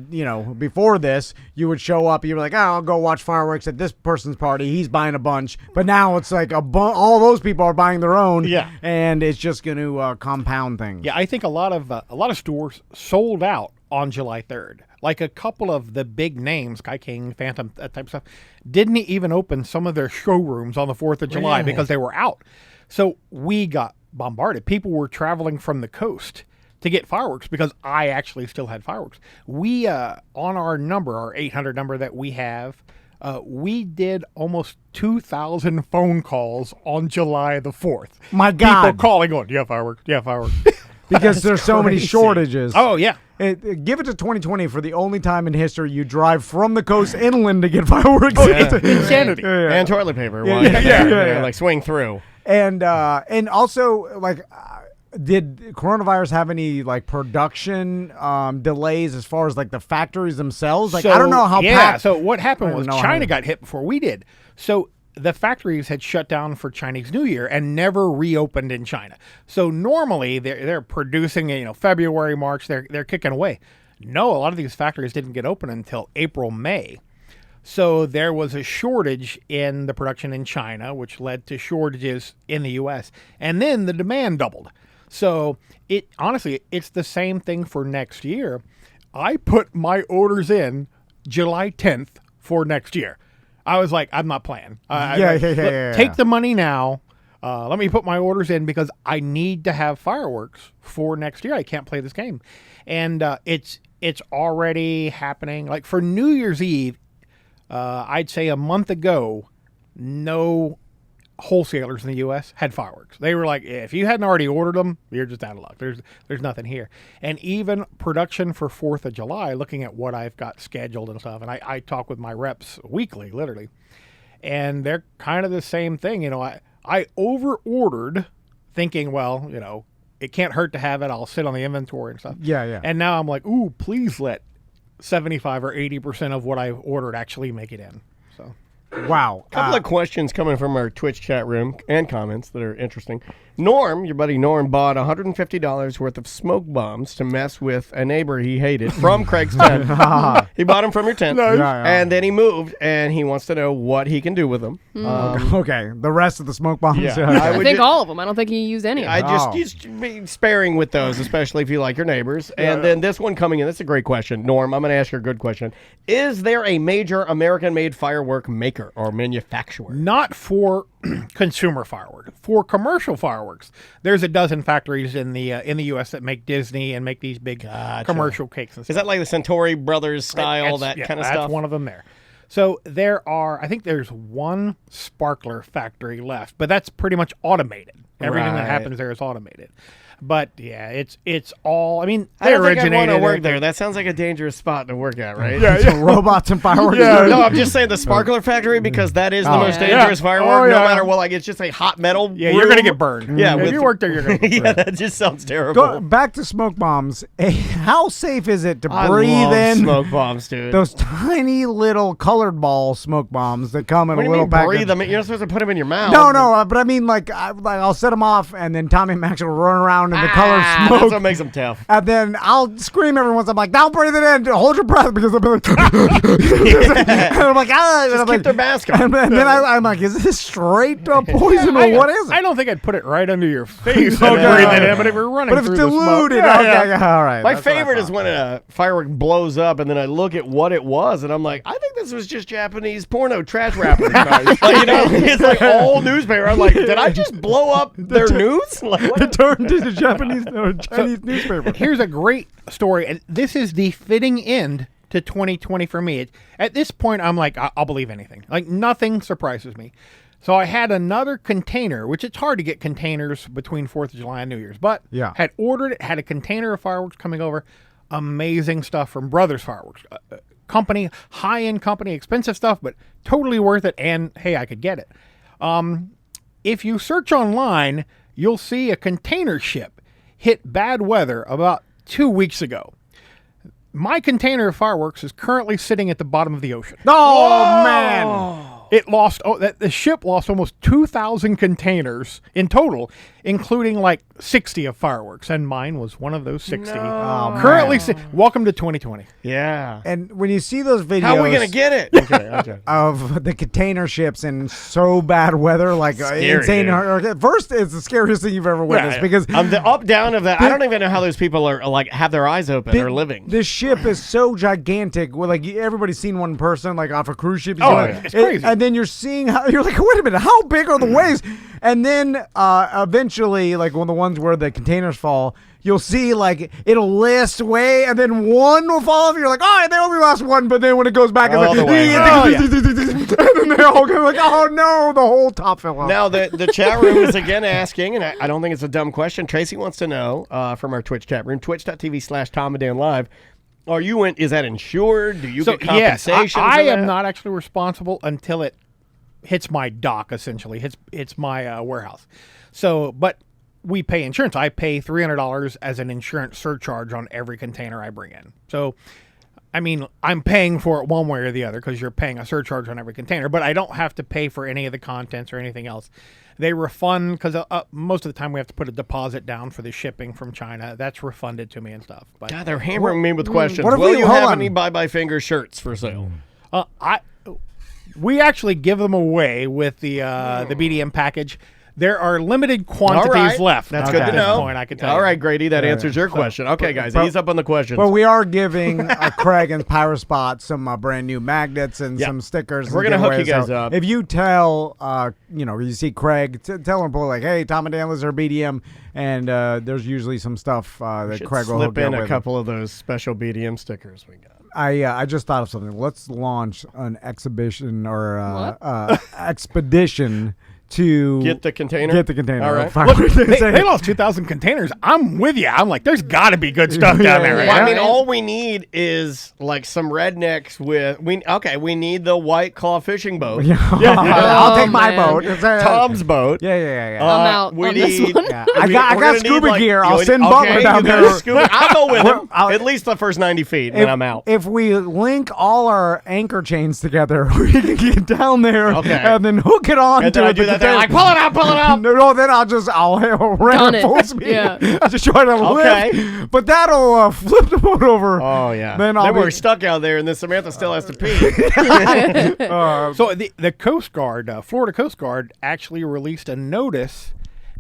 before this, you would show up, you were like, I'll go watch fireworks at this person's party. He's buying a bunch. But now it's like all those people are buying their own. Yeah. And it's just going to compound things. Yeah, I think a lot of stores sold out on July 3rd. Like a couple of the big names, Sky King, Phantom, that type of stuff, didn't even open some of their showrooms on the 4th of July because they were out. So we got bombarded. People were traveling from the coast to get fireworks because I actually still had fireworks. We, on our 800 number that we have, we did almost 2,000 phone calls on July the 4th. My God. People calling on, do you have fireworks? Do you have fireworks? because there's so many shortages. Oh, yeah. Give it to 2020 for the only time in history you drive from the coast inland to get fireworks. It's insanity. And toilet paper. Like swing through. And also, like, did coronavirus have any like production delays as far as like the factories themselves? Like, I don't know how. Yeah. So what happened was China got hit before we did. So the factories had shut down for Chinese New Year and never reopened in China. So normally they're producing, February, March, they're kicking away. No, a lot of these factories didn't get open until April, May. So there was a shortage in the production in China, which led to shortages in the U.S. And then the demand doubled. So honestly, it's the same thing for next year. I put my orders in July 10th for next year. I was like, I'm not playing. Take the money now. Let me put my orders in because I need to have fireworks for next year. I can't play this game. And it's already happening. Like for New Year's Eve, I'd say a month ago, no wholesalers in the U.S. had fireworks. They were like, if you hadn't already ordered them, you're just out of luck. There's nothing here. And even production for 4th of July, looking at what I've got scheduled and stuff, and I talk with my reps weekly, literally, and they're kind of the same thing. I over-ordered thinking, well, it can't hurt to have it. I'll sit on the inventory and stuff. Yeah. And now I'm like, ooh, please let 75 or 80% of what I've ordered actually make it in. So. Wow. A couple of questions coming from our Twitch chat room and comments that are interesting. Norm, your buddy Norm, bought $150 worth of smoke bombs to mess with a neighbor he hated from Craig's tent. He bought them from your tent. Nice. And then he moved, and he wants to know what he can do with them. Okay. The rest of the smoke bombs? Yeah. I think all of them. I don't think he used any of them. Just be sparing with those, especially if you like your neighbors. And then this one coming in, that's a great question. Norm, I'm going to ask you a good question. Is there a major American-made firework maker or manufacturer? Not for consumer fireworks. For commercial fireworks, there's a dozen factories in the U.S. that make Disney and make these big commercial cakes and stuff. Is that like the Centauri Brothers style, kind of stuff? That's one of them there. So I think there's one sparkler factory left, but that's pretty much automated. Everything that happens there is automated. But yeah, it's all. I mean, I don't think I want to work there. That sounds like a dangerous spot to work at, right? Yeah. Robots and fireworks. No, I'm just saying the sparkler factory because that is the most dangerous firework. No matter what, like it's just a hot metal. Yeah, you're gonna get burned. Yeah, if you work there, you're gonna get burned. Yeah, that just sounds terrible. Back to smoke bombs. How safe is it to breathe in smoke bombs, dude? Those tiny little colored ball smoke bombs that come in a little package. Breathe them? You're not supposed to put them in your mouth. No, but I mean, I'll set them off, and then Tommy and Max will run around in the colored smoke. That's what makes them tough. And then I'll scream every once. I'm like, "Don't breathe it in. Hold your breath," because I'll be like, and I'm like, just keep their mask on. And then I'm like, "Is this straight poison or what is it?" I don't think I'd put it right under your face. Breathe it in, but if we're running, but if it's diluted, all right. My favorite is when a firework blows up, and then I look at what it was, and I'm like, I think this was just Japanese porno trash wrappers. It's like old newspaper. I'm like, did I just blow up their news? Like, it turned into Japanese Chinese newspaper. Here's a great story, and this is the fitting end to 2020 for me. At this point, I'm like, I'll believe anything. Like, nothing surprises me. So I had another container, which it's hard to get containers between 4th of July and New Year's, but had ordered it, had a container of fireworks coming over. Amazing stuff from Brothers Fireworks. Company, high-end company, expensive stuff, but totally worth it, and hey, I could get it. If you search online, you'll see a container ship hit bad weather about 2 weeks ago. My container of fireworks is currently sitting at the bottom of the ocean. Oh, man. It lost. The ship lost almost 2,000 containers in total, including like 60 of fireworks, and mine was one of those 60. No. Currently, welcome to 2020. Yeah. And when you see those videos, how are we gonna get it? Okay. Of the container ships in so bad weather, like insane. First, it's the scariest thing you've ever witnessed because the up down of that. I don't even know how those people are like have their eyes open or living. This ship is so gigantic. Well, like everybody's seen one in person, like off a cruise ship. It's crazy. And then you're seeing how you're like, wait a minute, how big are the waves? And then eventually, like one of the ones where the containers fall, you'll see like it'll list way, and then one will fall off. You're like, oh, they only lost one, but then when it goes back, it's like, And then they all go like, oh no, the whole top fell off. Now, the chat room is again asking, and I don't think it's a dumb question. Tracy wants to know from our Twitch chat room, twitch.tv/TomAndDanLive. Is that insured? Do you get compensation? Yes, I am not actually responsible until it hits my dock, essentially. Hits my warehouse. So, but we pay insurance. I pay $300 as an insurance surcharge on every container I bring in. So, I mean, I'm paying for it one way or the other because you're paying a surcharge on every container, but I don't have to pay for any of the contents or anything else. They refund because most of the time we have to put a deposit down for the shipping from China. That's refunded to me and stuff. But God, they're hammering me with questions. Will you have any Bye Finger shirts for sale? We actually give them away with the BDM package. There are limited quantities left. That's good to know. Point, I can tell All you. right, Grady, that answers your question. Okay, guys, ease up on the questions. But we are giving Craig and Powerspot some brand new magnets and some stickers. We're going to hook you guys up. If you tell, you see Craig, tell him, like, hey, Tom and Dan, this is our BDM, and there's usually some stuff that Craig will slip in a couple of those special BDM stickers we got. I just thought of something. Let's launch an exhibition or expedition to get the container. All right. Look, they lost 2,000 containers. I'm with you. I'm like, there's got to be good stuff down there. Right? Well, I mean, all we need is like some rednecks with. We need the White Claw fishing boat. I'll take my boat. Tom's boat. Yeah. I'm out on this one. I got scuba gear. I'll send Butler down there. I'll go with him. At least the first 90 feet, and then I'm out. If we link all our anchor chains together, we can get down there and then hook it on to it. Like, pull it out. No, then I'll run at full speed. Yeah. I'll just try to lift. But that'll flip the boat over. Oh, yeah. Then we're stuck out there, and then Samantha still has to pee. So the Coast Guard, Florida Coast Guard, actually released a notice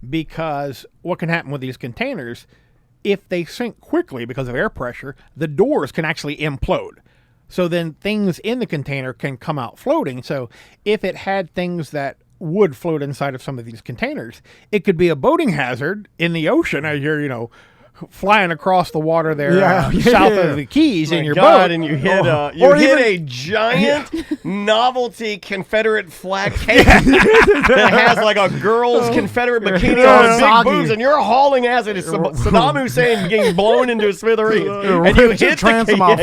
because what can happen with these containers, if they sink quickly because of air pressure, the doors can actually implode. So then things in the container can come out floating. So if it had things that would float inside of some of these containers, it could be a boating hazard in the ocean as you're, flying across the water there south of the Keys in your boat. And you hit a giant novelty Confederate flag cape that has like a girl's Confederate bikini on, big boobs, and you're hauling as it is Saddam Hussein getting blown into a smithereens. And you hit transom off.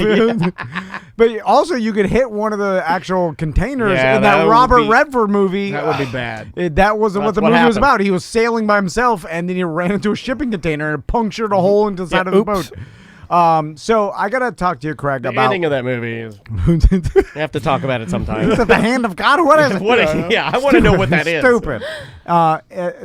But also you could hit one of the actual containers in that Robert Redford movie. That would be bad. That wasn't what the movie was about. He was sailing by himself, and then he ran into a shipping container and punctured a hole into the side of the boat. So I gotta talk to you, Craig, about the ending of that movie. You have to talk about it sometime. Is it the hand of God? What is it? I want to know what that is. Stupid.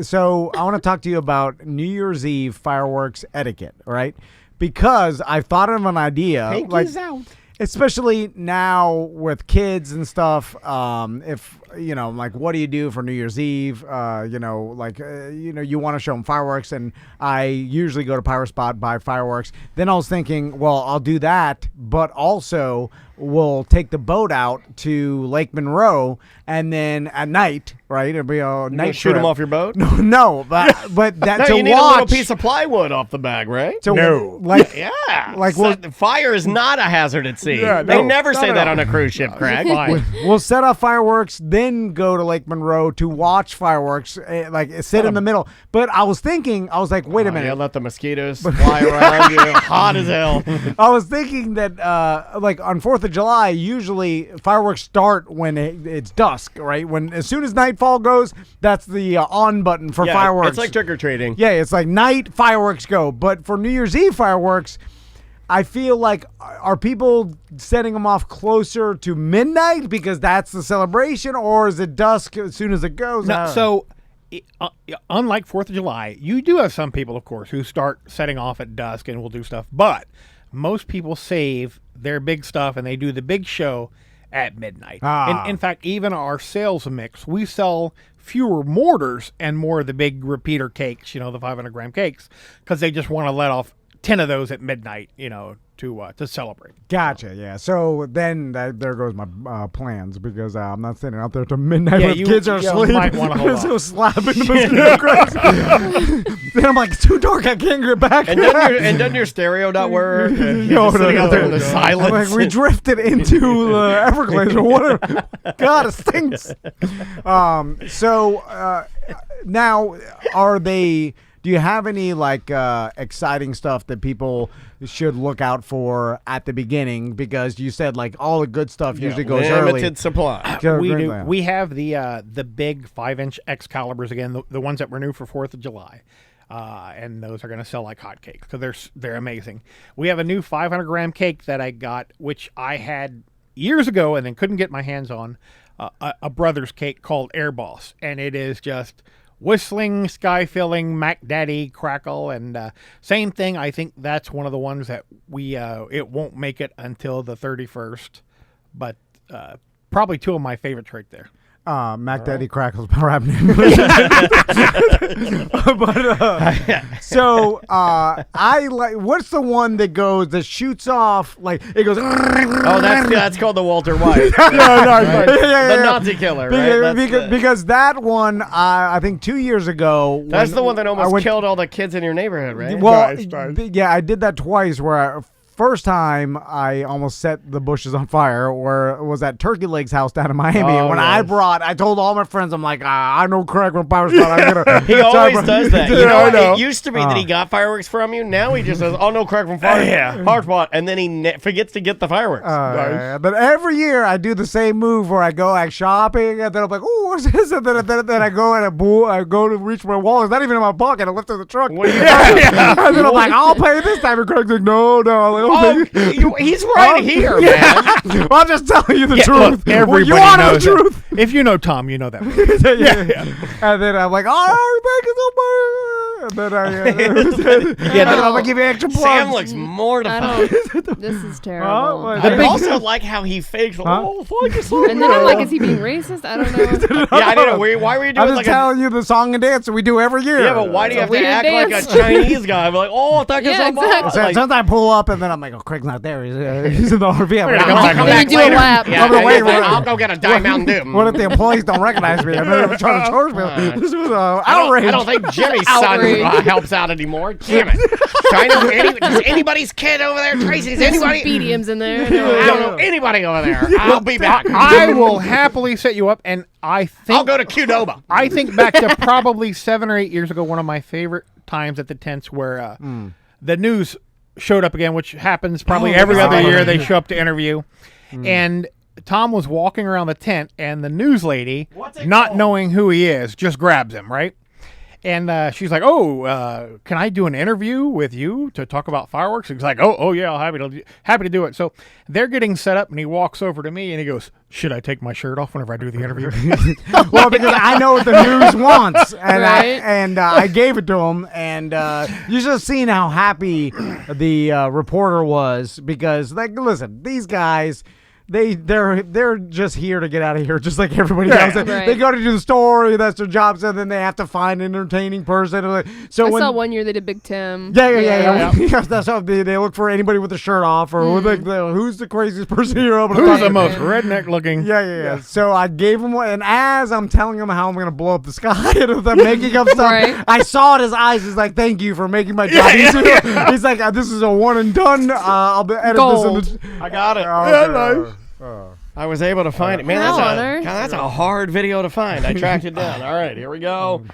So I want to talk to you about New Year's Eve fireworks etiquette, right? Because I thought of an idea. Pinkies out. Especially now with kids and stuff, if, what do you do for New Year's Eve? You want to show them fireworks, and I usually go to Powerspot, buy fireworks. Then I was thinking, well, I'll do that, but also we'll take the boat out to Lake Monroe, and then at night, right? It'll be a night shoot them off your boat? No, but that's you need a little piece of plywood off the bag, right? Fire is not a hazard at sea. They never say that on a cruise ship, Craig. We'll set off fireworks, then go to Lake Monroe to watch fireworks, sit in the middle. But I was like, wait a minute. Yeah, let the mosquitoes fly around you, hot as hell. I was thinking that, on 4th of July, usually fireworks start when it's dusk, right? As soon as nightfall goes, that's the on button for fireworks. It's like trick-or-treating. Yeah, it's like night, fireworks go. But for New Year's Eve fireworks, I feel like, are people setting them off closer to midnight because that's the celebration, or is it dusk as soon as it goes? No, so unlike 4th of July, you do have some people, of course, who start setting off at dusk and will do stuff, but most people save their big stuff and they do the big show at midnight. In fact, even our sales mix, we sell fewer mortars and more of the big repeater cakes, the 500-gram cakes, because they just want to let off 10 of those at midnight, to celebrate. Gotcha. Yeah. So then there goes my plans because I'm not sitting out there till midnight when kids are asleep. Might want to hold so slapping the mosquito grass. Then I'm like, it's too dark. I can't get back. And doesn't your stereo not work? You're sitting out there in the silence. Like we drifted into the Everglades or whatever. God, it stinks. So now are they? Do you have any like exciting stuff that people should look out for at the beginning? Because you said like all the good stuff usually goes early. Limited supply. We do. We have the big 5-inch Excaliburs again, the ones that were new for 4th of July. And those are going to sell like hotcakes because they're amazing. We have a new 500-gram cake that I got, which I had years ago and then couldn't get my hands on, a brother's cake called Air Boss, and it is just whistling, sky-filling, Mac Daddy crackle, and same thing. I think that's one of the ones that it won't make it until the 31st, but probably two of my favorites right there. Mac Daddy Crackle's my rap name. So I like. What's the one that shoots off like it goes? Oh, that's called the Walter White. The Nazi killer, right? Because that one, I think 2 years ago. That's the one that almost killed all the kids in your neighborhood, right? Well, yeah, I did that twice. Where first time I almost set the bushes on fire, or was at Turkey Leg's house down in Miami. And when I told all my friends, I'm like, I know Craig from Powerspot. He always does that. You know, it used to be that he got fireworks from you. Now he just says, no Craig from Powerspot, and then he forgets to get the fireworks. But every year I do the same move where I go shopping, and then I'm like, oh, what's this? And then I go and I go to reach my wallet. It's not even in my pocket. I left it in the truck. What are you And then I'm like, I'll pay this time. And Craig's like, no. I'm like, he's right here, man. Well, I'm just telling you the truth. Look, everybody knows the truth. If you know Tom, you know that. And then I'm like, thank you so much. And then then I'm gonna give you extra plugs. Sam looks mortified. This is terrible. I also like how he fakes. Thank you so And then I'm like, is he being racist? I don't know. I don't know. Why were you doing? I'm just telling you the song and dance that we do every year. Yeah, but why do you have to act like a Chinese guy? I'm like, thank you so much. Sometimes I pull up and then I'm like, Craig's not there. He's in the RV. Then you do a lap. I'll go get a Diet Mountain Dew. What if the employees don't recognize me? I'm never trying to charge me. This was outrage. I don't think Jimmy's son helps out anymore. Damn it. Does anybody's kid over there, Tracy? Is anybody? BDM's in there. I don't know anybody over there. I'll be back. I will happily set you up, and I think I'll go to Qdoba. I think back to probably 7 or 8 years ago, one of my favorite times at the tents where the news showed up again, which happens probably every other year. They show up to interview, and Tom was walking around the tent, and the news lady, not knowing who he is, just grabs him, right? And she's like, can I do an interview with you to talk about fireworks? He's like, oh yeah, I'm happy to do it. So they're getting set up, and he walks over to me, and he goes, should I take my shirt off whenever I do the interview? Well, because I know what the news wants, and I gave it to him, and you should have seen how happy the reporter was, because, like, listen, these guys, they're just here to get out of here, just like everybody else. They go to do the story, that's their job, so then they have to find an entertaining person. So I saw one year they did Big Tim. Yeah. That's how they look for anybody with a shirt off, or who's the craziest person here. Who's the most redneck looking? Yeah. So I gave him one, and as I'm telling him how I'm going to blow up the sky and I'm making up stuff, I saw it in his eyes. He's like, thank you for making my job easier. He's like, this is a one and done. I'll edit this in I got it. Nice. I was able to find it. Man, that's a hard video to find. I tracked it down. All right, here we go.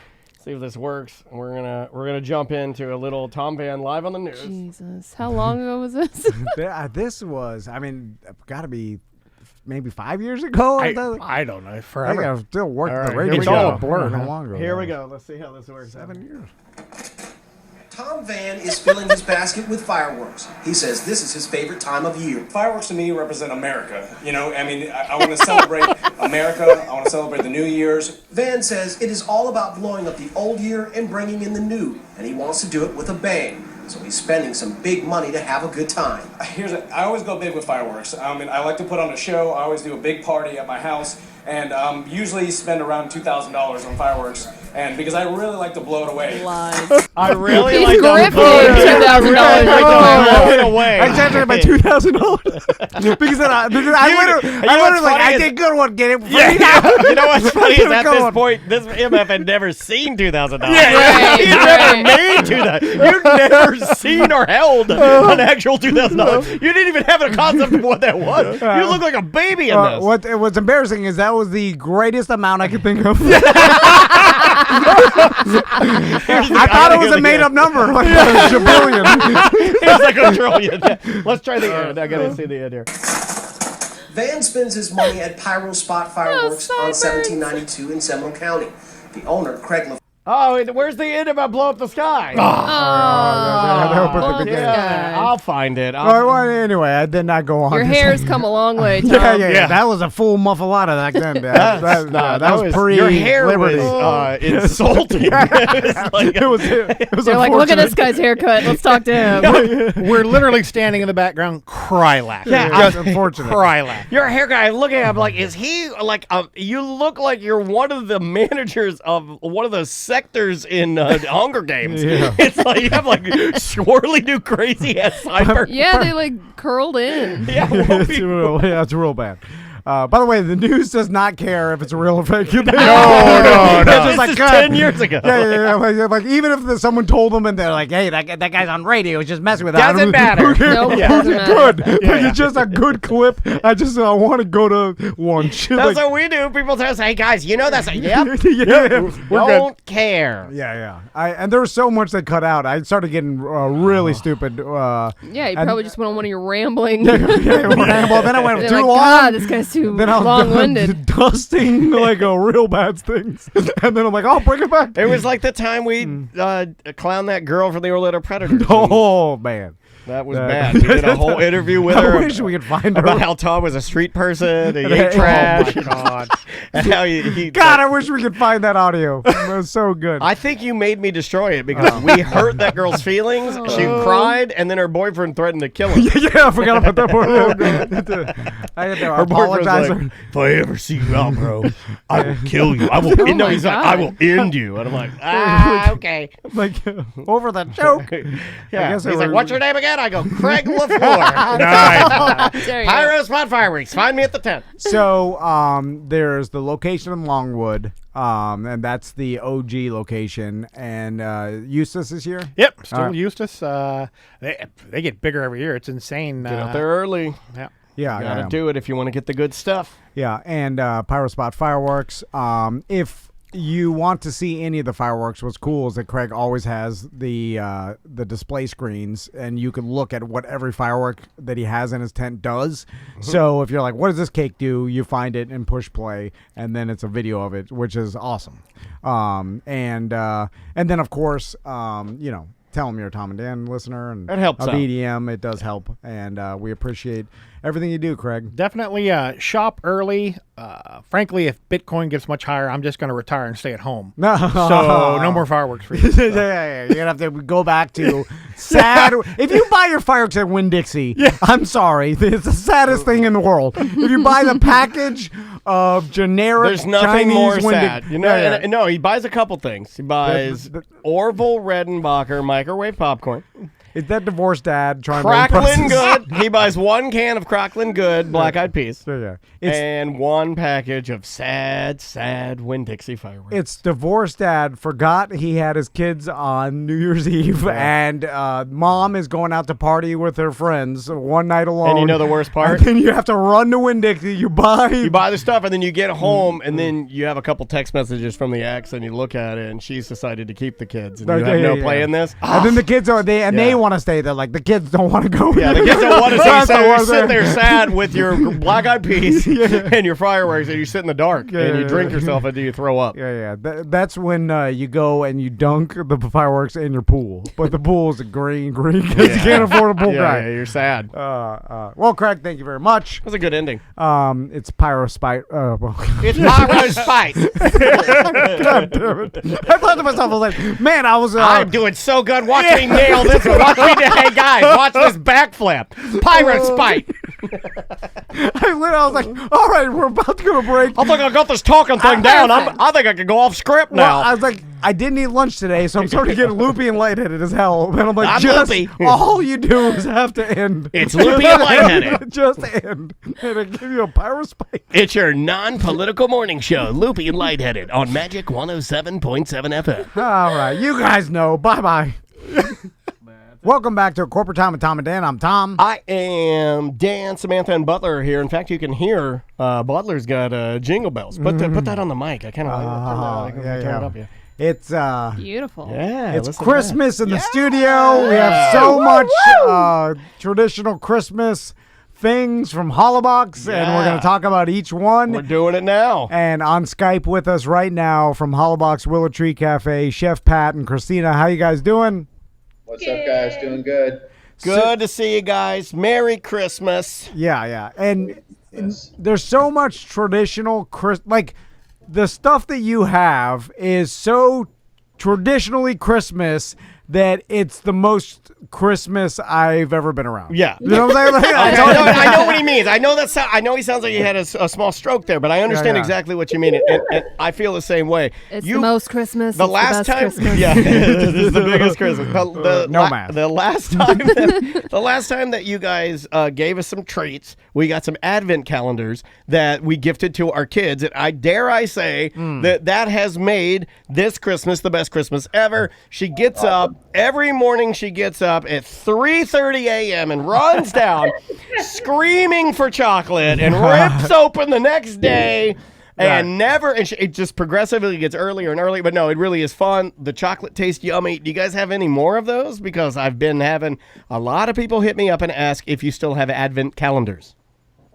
See if this works. We're gonna jump into a little Tom Van live on the news. Jesus, how long ago was this? This was, got to be maybe 5 years ago. I don't know. Forever. I still worked the Here radio. we go. A blur. How long ago? Here we go. Let's see how this works. 7 years. Tom Van is filling his basket with fireworks. He says this is his favorite time of year. Fireworks to me represent America. I want to celebrate America. I want to celebrate the New Year's. Van says it is all about blowing up the old year and bringing in the new, and he wants to do it with a bang. So he's spending some big money to have a good time. I always go big with fireworks. I like to put on a show. I always do a big party at my house, and usually spend around $2,000 on fireworks. and because I really like to blow it away. Lies. I really He's like to grifting $2,000 away. I charged my $2,000 because I literally like I did good one, get it free. Yeah. You know what's funny is at this point, this MF had never seen $2,000. Right, He'd never made $2,000. You'd never seen or held an actual $2,000. You didn't even have a concept of what that was. You look like a baby in this. What's embarrassing is that was the greatest amount I could think of. I thought it was a made-up number, like a jabillion. It's like a trillion. Yeah. Let's try the end. I gotta see the end here. Van spends his money at Powerspot Fireworks on 1792 in Seminole County. The owner, Craig LaFleur. Oh, where's the end about blow up the sky? I'll find it. Well, anyway, I did not go on. Your hair's come a long way, Tom. Yeah. That was a full muffalata back then. That was pre. Your hair was insulting. It was. They're like, look at this guy's haircut. Let's talk to him. We're literally standing in the background, cry laughing. Yeah, just unfortunate. Cry laughing. Your hair guy, look at him like, is he like? You look like you're one of the managers of one of those sectors in Hunger Games. Yeah. It's like you have like swirly new crazy ass sideburns. Yeah, they like curled in. Yeah, it's real bad. By the way, the news does not care if it's real or fake. No. It's just This is 10 years ago. Yeah. Like even if someone told them and they're like, "Hey, that guy's on radio, he's just messing with that." Doesn't matter. Nope, doesn't matter. Good. Like, it's just a good clip. I want to go to lunch. That's what we do. People tell us, "Hey guys, you know that's a yep." Don't care. Yeah. And there was so much they cut out. I started getting really stupid. Yeah, you probably just went on one of your rambling. Well, then I went too long. God, this guy's too long-winded. Dusting like a real bad things. And then I'm like, oh, bring it back. It was like the time we clowned that girl from the Orlando Predators. Oh, man. That was bad. We did a whole interview with her. I wish we could find her. About how Tom was a street person. He ate trash. Oh, my God. And how he God, I wish we could find that audio. It was so good. I think you made me destroy it because we hurt that girl's feelings. She cried, and then her boyfriend threatened to kill her. Yeah, I forgot about that part. I had to apologize. Like, if I ever see you out, bro, I will kill you. I will. He's like, I will end you. And I'm like, okay. Like over the joke. Yeah. He's like, what's your name again? I go, Craig LaFleur. Nice. Powerspot Fireworks. Find me at the tent. So there's the location in Longwood, and that's the OG location. And Eustis this year? Yep, still Eustis. They get bigger every year. It's insane. Get out there early. Yeah. Yeah, gotta do it if you want to get the good stuff. Yeah, and Powerspot Fireworks. If you want to see any of the fireworks, what's cool is that Craig always has the display screens, and you can look at what every firework that he has in his tent does. Mm-hmm. So if you're like, what does this cake do? You find it and push play, and then it's a video of it, which is awesome. And then of course, tell them you're a Tom and Dan listener, and it helps of EDM. It does help, and we appreciate everything you do, Craig. Definitely shop early. Frankly, if Bitcoin gets much higher, I'm just going to retire and stay at home. So no more fireworks for you. Yeah. You're going to have to go back to sad. If you buy your fireworks at Winn-Dixie, I'm sorry. It's the saddest thing in the world. If you buy the package of generic There's nothing Chinese more sad. sad. No, he buys a couple things. He buys Orville Redenbacher microwave popcorn. Is that divorced dad trying Cracklin' to Good. He buys one can of Cracklin' Good Black Eyed Peas. Yeah. And one package of sad Winn-Dixie fireworks. It's divorced dad forgot he had his kids on New Year's Eve, and mom is going out to party with her friends one night alone. And you know the worst part? And then you have to run to Winn-Dixie. You buy the stuff, and then you get home, and then you have a couple text messages from the ex, and you look at it, and she's decided to keep the kids, and you have no play in this. And then the kids they want to stay there. Like the kids don't want to go. Yeah, the kids don't want to stay. So you're sitting there sad with your Black Eyed Peas and your fireworks, and you sit in the dark and you drink yourself until you throw up. Yeah. That's when you go and you dunk the fireworks in your pool, but the pool is green because you can't afford a pool guy. Yeah, you're sad. Well, Craig, thank you very much. That was a good ending. It's Pyrospite. It's Pyrospite. God damn it! I thought to myself, I was like, man, I'm doing so good. Watch me nail this one. Watch me. Hey guys, watch this backflip. Pyrospite. I was like, all right, we're about to go to break. I think I got this talking thing down. I think I can go off script now. Well, I was like, I didn't eat lunch today, so I'm starting to get loopy and lightheaded as hell. And I'm like, I'm loopy. All you do is have to end. It's loopy and lightheaded. Just end. And I give you a power spike. It's your non-political morning show, Loopy and Lightheaded, on Magic 107.7 FM. All right, you guys know. Bye-bye. Welcome back to Corporate Time with Tom and Dan. I'm Tom. I am Dan, Samantha, and Butler are here. In fact, you can hear Butler's got jingle bells. Put that on the mic. I kind of turn it up. Yeah. It's beautiful. Yeah, it's Christmas in the studio. We have so much traditional Christmas things from Hollabox, and we're going to talk about each one. We're doing it now. And on Skype with us right now from Hollabox Willow Tree Cafe, Chef Pat and Christina. How you guys doing? What's up, guys? Doing good. Good to see you guys. Merry Christmas. Yeah. And there's so much traditional like the stuff that you have is so traditionally Christmas that it's the most Christmas I've ever been around. Yeah. You know what I'm saying? I know what he means. I know he sounds like he had a small stroke there, but I understand exactly what you mean. And I feel the same way. It's the most Christmas. The last time. Christmas. Yeah. This is the biggest Christmas. No math. The last time that you guys gave us some treats, we got some advent calendars that we gifted to our kids. And I dare say that has made this Christmas the best Christmas ever. She gets up. Every morning she gets up at 3:30 a.m. and runs down screaming for chocolate and rips open the next day and it just progressively gets earlier and earlier. But no, it really is fun. The chocolate tastes yummy. Do you guys have any more of those? Because I've been having a lot of people hit me up and ask if you still have advent calendars.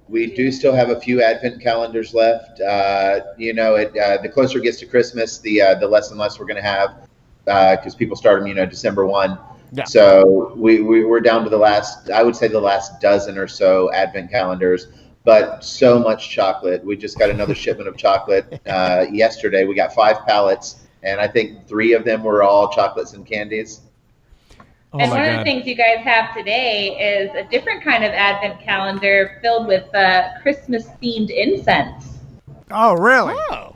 We do still have a few advent calendars left. The closer it gets to Christmas, the less and less we're going to have. Because people start them, December 1. Yeah. So we're down to the last dozen or so advent calendars, but so much chocolate. We just got another shipment of chocolate yesterday. We got 5 pallets, and I think 3 of them were all chocolates and candies. And one of the things you guys have today is a different kind of advent calendar filled with Christmas-themed incense. Oh, really? Oh.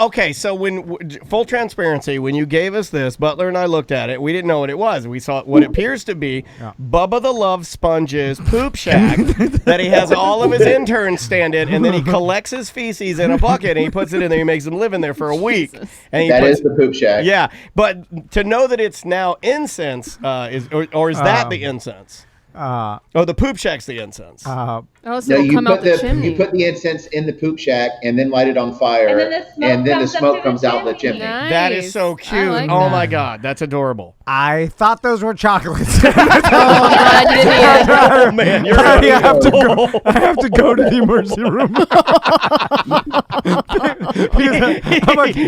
Okay. So when full transparency, when you gave us this, Butler and I looked at it. We didn't know what it was. We saw what appears to be Bubba the Love Sponge's poop shack that he has all of his interns stand in, and then he collects his feces in a bucket and he puts it in there. He makes them live in there for a week. And that is the poop shack. Yeah, but to know that it's now incense is that the incense? The poop shack's the incense. So it'll come out the chimney. You put the incense in the poop shack and then light it on fire, and then the smoke comes out the chimney. Nice. That is so cute. Like oh that. My God, that's adorable. I thought those were chocolates. Oh man, you're I have to go to the emergency room.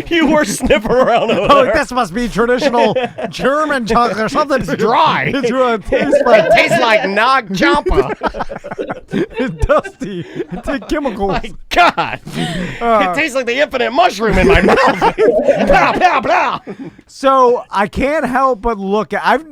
You were sniffing around over there. Like, this must be traditional German chocolate or something. It's dry. It tastes like Nog Champa. It's dusty. It's like chemicals. My God. It tastes like the infinite mushroom in my mouth. Blah, blah, blah. So I can't help but look at.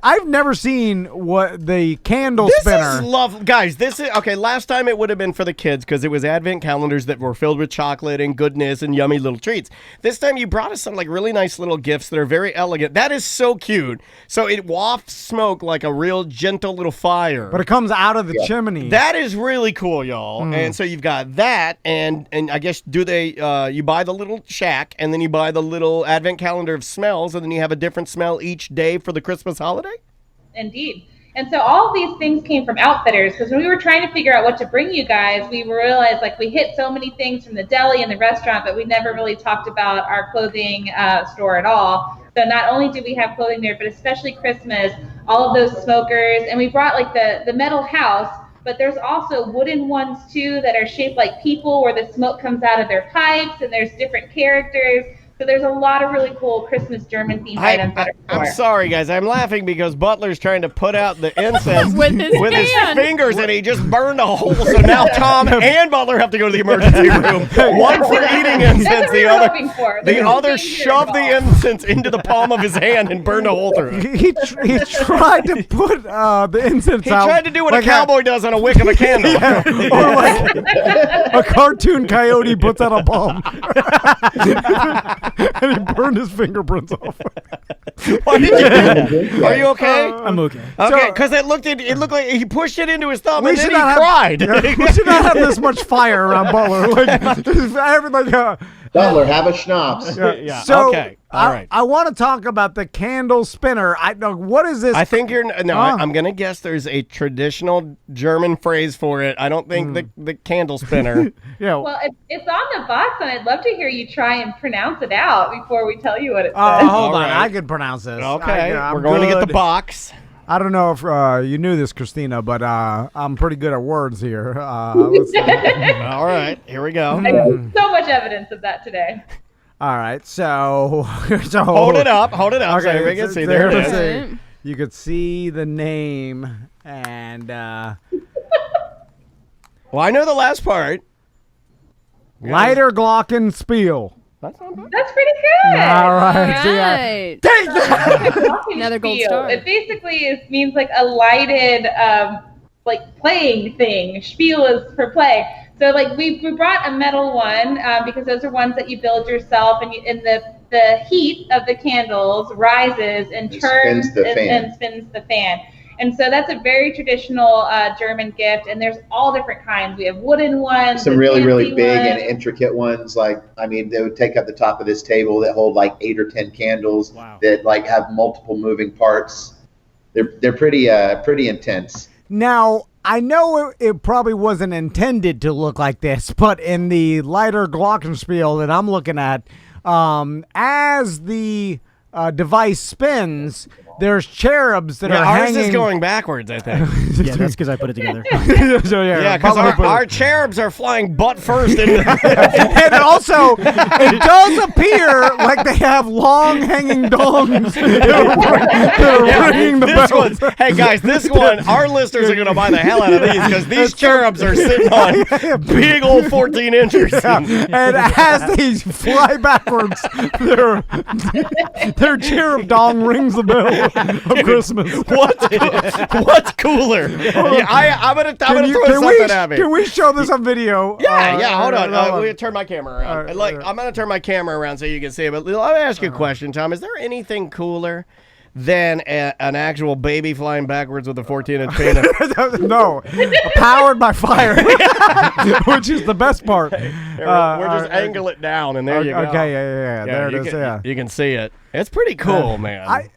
I've never seen what the candle spinner. This is love, guys. This is okay. Last time it would have been for the kids because it was advent calendars that were filled with chocolate and goodness and yummy little treats. This time you brought us some like really nice little gifts that are very elegant. That is so cute. So it wafts smoke like a real gentle little fire, but it comes out of the chimney. That is really cool, y'all. And so you've got that, and I guess you buy the little shack, and then you buy the little advent calendar of smells, and then you have a different smell each day for the Christmas holiday. Indeed. And so all of these things came from Outfitters, because when we were trying to figure out what to bring you guys, we realized like we hit so many things from the deli and the restaurant, but we never really talked about our clothing store at all. So not only do we have clothing there, but especially Christmas, all of those smokers, and we brought like the metal house, but there's also wooden ones too that are shaped like people where the smoke comes out of their pipes, and there's different characters. So there's a lot of really cool Christmas German themed items that are I'm sorry, guys. I'm laughing because Butler's trying to put out the incense with his fingers, and he just burned a hole. So now Tom and Butler have to go to the emergency room. One for eating incense, the other shoved the incense into the palm of his hand and burned a hole through it. He tried to put the incense out. He tried to do what a cowboy does on a wick of a candle. Or like a cartoon coyote puts out a bomb. And he burned his fingerprints off. Why did you do that? Are you okay? I'm okay. Okay, because it looked like he pushed it into his thumb and then he cried. We should not have this much fire around Butler. Like, Butler, have a schnapps. Yeah. So, okay. All right. I want to talk about the candle spinner. What is this? I think I'm going to guess there's a traditional German phrase for it. I don't think the candle spinner. Yeah. Well, it's on the box, and I'd love to hear you try and pronounce it out before we tell you what it says. Hold on. I can pronounce this. Okay. We're going to get the box. I don't know if you knew this, Christina, but I'm pretty good at words here. Let's see. All right. Here we go. I have so much evidence of that today. All right, so hold it up, okay, so everybody can see. There it is. You could see the name, and well, I know the last part. Lighter Glockenspiel. That's pretty good. All right. Right. Another gold star. It basically means like a lighted, like playing thing. Spiel is for play. So like we brought a metal one because those are ones that you build yourself, and the heat of the candles rises and turns and spins the fan. And so that's a very traditional German gift, and there's all different kinds. We have wooden ones. Some really, really big and intricate ones. Like, I mean, they would take up the top of this table that hold like 8 or 10 candles that like have multiple moving parts. They're pretty intense. Now, I know it probably wasn't intended to look like this, but in the lighter Glockenspiel that I'm looking at, as the device spins, there's cherubs that are hanging. Ours is going backwards, I think. Yeah, that's because I put it together. Because our cherubs are flying butt first. And also, it does appear like they have long hanging dongs that are ringing the bells. Hey, guys, this one, our listeners are going to buy the hell out of these because these cherubs are sitting on big old 14 inches. Yeah. And as they fly backwards, their cherub dong rings the bell of Christmas. What's cooler? I'm gonna throw something at me. Can we show this on video? Yeah. Hold on. I'm gonna turn my camera around. I'm gonna turn my camera around so you can see it. But let me ask you a question, Tom. Is there anything cooler than an actual baby flying backwards with a 14-inch penis? No, powered by fire, which is the best part. We're just angle it down, and there you go. Okay, yeah. There it is. Yeah, you can see it. It's pretty cool, man.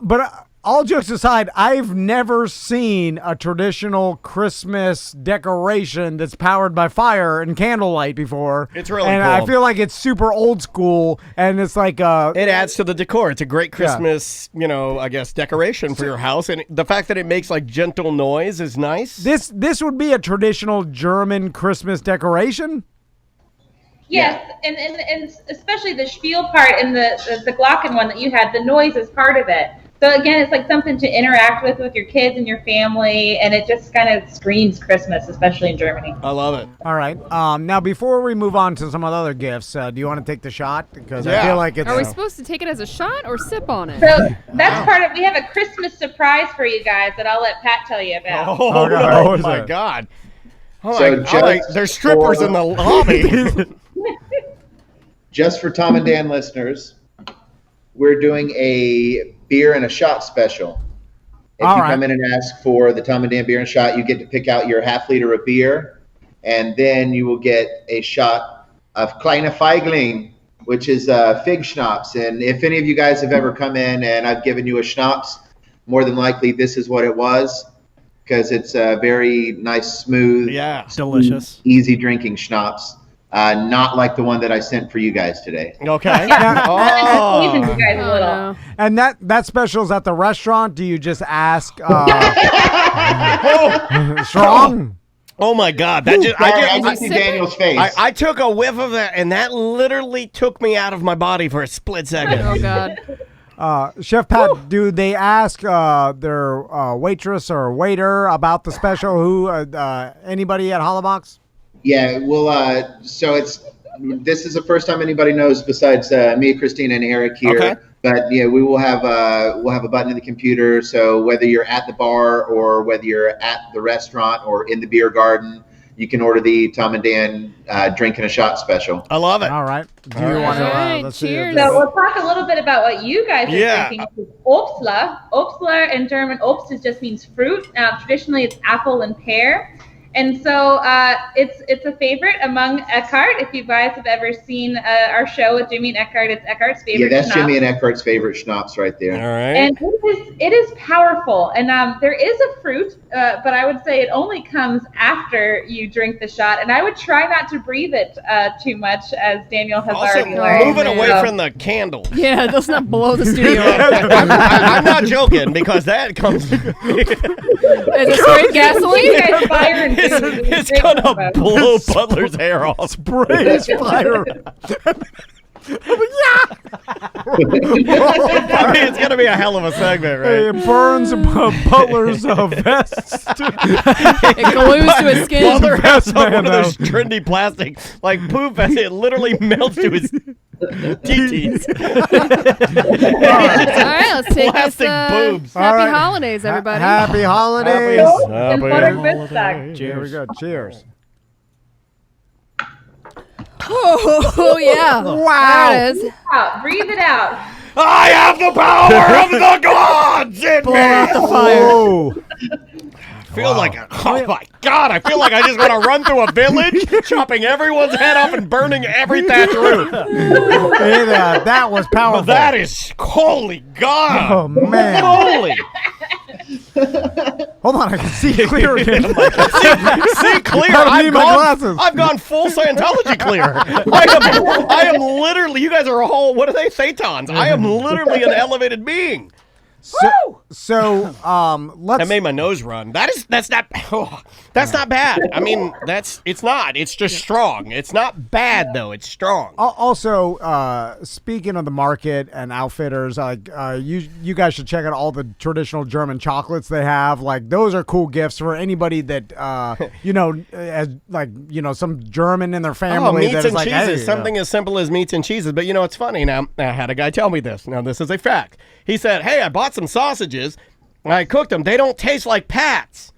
But all jokes aside, I've never seen a traditional Christmas decoration that's powered by fire and candlelight before. It's really cool. I feel like it's super old school, and it's like it adds to the decor. It's a great Christmas, I guess, decoration for your house, and the fact that it makes like gentle noise is nice. This would be a traditional German Christmas decoration. Yes, and especially the spiel part and the Glocken one that you had, the noise is part of it. So again, it's like something to interact with your kids and your family, and it just kind of screams Christmas, especially in Germany. I love it. All right. Now, before we move on to some of the other gifts, do you want to take the shot? Because I feel like it's... Are we supposed to take it as a shot or sip on it? So that's part of... We have a Christmas surprise for you guys that I'll let Pat tell you about. Oh my God. There's strippers in the lobby. Just for Tom and Dan listeners, we're doing a beer and a shot special. If you come in and ask for the Tom and Dan beer and shot, you get to pick out your half liter of beer, and then you will get a shot of Kleine Feigling, which is fig schnapps. And if any of you guys have ever come in and I've given you a schnapps, more than likely this is what it was, because it's a very nice, smooth, delicious, easy drinking schnapps. Not like the one that I sent for you guys today. Okay. And that special is at the restaurant. Do you just ask strong? Oh my God! I see Daniel's face. I took a whiff of that, and that literally took me out of my body for a split second. Oh God! Chef Pat, do they ask their waitress or waiter about the special? Who anybody at Hollabox? Yeah, well, so this is the first time anybody knows besides me, Christina, and Eric here. Okay. But yeah, we'll have a button in the computer. So whether you're at the bar or whether you're at the restaurant or in the beer garden, you can order the Tom and Dan drink and a shot special. I love it. All right. Do you want to? Let's cheers. So we'll talk a little bit about what you guys are drinking. Obstler. Obstler in German, Obst just means fruit. Traditionally, it's apple and pear. And so it's a favorite among Eckhart. If you guys have ever seen our show with Jimmy and Eckhart, it's Eckhart's favorite. Yeah, that's schnapps. Jimmy and Eckhart's favorite schnapps right there. All right. And it is powerful. And there is a fruit, but I would say it only comes after you drink the shot. And I would try not to breathe it too much, as Daniel has already learned. Move it away from the candle. Yeah, let's not blow the studio up. I'm not joking, because that comes. Is it straight gasoline? You guys fire and It's gonna blow Butler's hair off. Sprays fire. I mean, it's gonna be a hell of a segment, right? It burns Butler's vests. It glues to his skin. Butler has one of those trendy plastic, like poof vest. It literally melts to his TTs. All right, let's take Plastic this. boobs. Happy holidays, everybody. Happy holidays. And butter Christmas. Here we go. Cheers. Oh yeah! Wow. There it is. Breathe it out. I have the power of the gods in Blow me. out the fire. Whoa. I feel like, oh my God, I feel like I just want to run through a village, chopping everyone's head off and burning every thatch roof. That was powerful. That is, holy God. Oh, man. Holy. Hold on, I can see clear again. See clear. I need my glasses. I've gone full Scientology clear. I am literally, you guys are all, what are they, Thetans? I am literally an elevated being. So let's. I made my nose run. That's not bad. I mean, it's not. It's just strong. It's not bad though. It's strong. Also, speaking of the market and outfitters, you guys should check out all the traditional German chocolates they have. Like, those are cool gifts for anybody that has some German in their family. Meats that and is like, cheeses. hey, Something as simple as meats and cheeses. But it's funny. Now, I had a guy tell me this. Now, this is a fact. He said, "Hey, I bought some sausages. I cooked them. They don't taste like Pat's."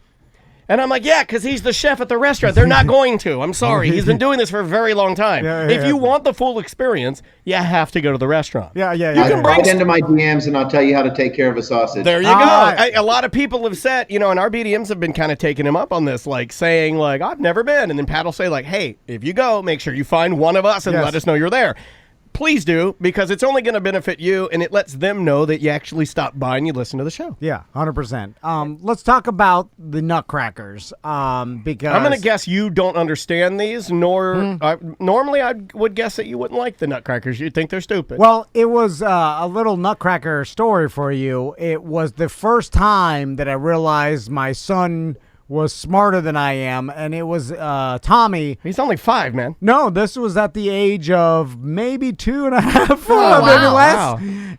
And I'm like, yeah, because he's the chef at the restaurant. They're not going to. I'm sorry. He's been doing this for a very long time. If you want the full experience, you have to go to the restaurant. Yeah. You can bring into my DMs and I'll tell you how to take care of a sausage. There you go. A lot of people have said, and our BDMs have been kind of taking him up on this, like saying, like, I've never been. And then Pat will say, like, hey, if you go, make sure you find one of us and let us know you're there. Please do, because it's only going to benefit you, and it lets them know that you actually stopped by and you listen to the show. Yeah, 100%. Let's talk about the nutcrackers, because I'm going to guess you don't understand these, nor normally I would guess that you wouldn't like the nutcrackers. You'd think they're stupid. Well, it was a little nutcracker story for you. It was the first time that I realized my son was smarter than I am, and it was Tommy. He's only 5, man. No, this was at the age of maybe 2.5, maybe less. Wow.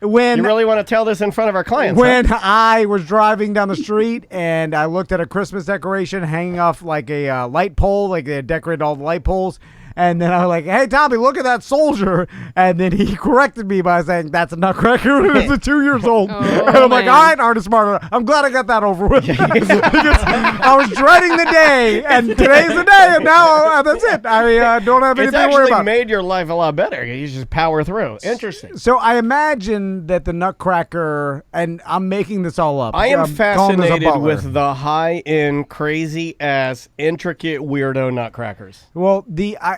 When you really want to tell this in front of our clients? When I was driving down the street and I looked at a Christmas decoration hanging off like a light pole, like they had decorated all the light poles. And then I was like, "Hey, Tommy, look at that soldier." And then he corrected me by saying, "That's a nutcracker. It's a 2 years old." And I'm like, "All right, artist smarter. I'm glad I got that over with." Because I was dreading the day, and today's the day, and now that's it. I don't have anything to worry about. It's actually made your life a lot better. You just power through. Interesting. So I imagine that the nutcracker, and I'm making this all up. I am fascinated with the high-end, crazy-ass, intricate, weirdo nutcrackers. Well,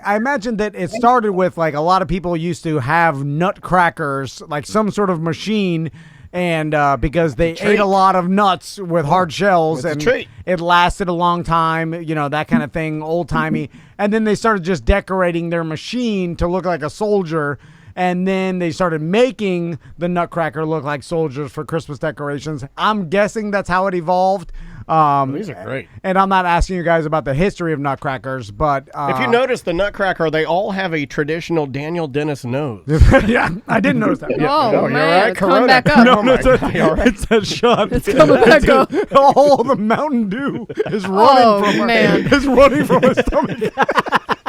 I imagine that it started with, like, a lot of people used to have nutcrackers, like some sort of machine, and because they ate a lot of nuts with hard shells, and it lasted a long time, that kind of thing, old-timey. And then they started just decorating their machine to look like a soldier, and then they started making the nutcracker look like soldiers for Christmas decorations. I'm guessing that's how it evolved. These are great. And I'm not asking you guys about the history of nutcrackers, but if you notice the nutcracker, they all have a traditional Daniel Dennis nose. Yeah, I didn't notice that. Oh, man, right. it's coming back up. No, it's a shot. It's coming back up. All the Mountain Dew is running from my stomach.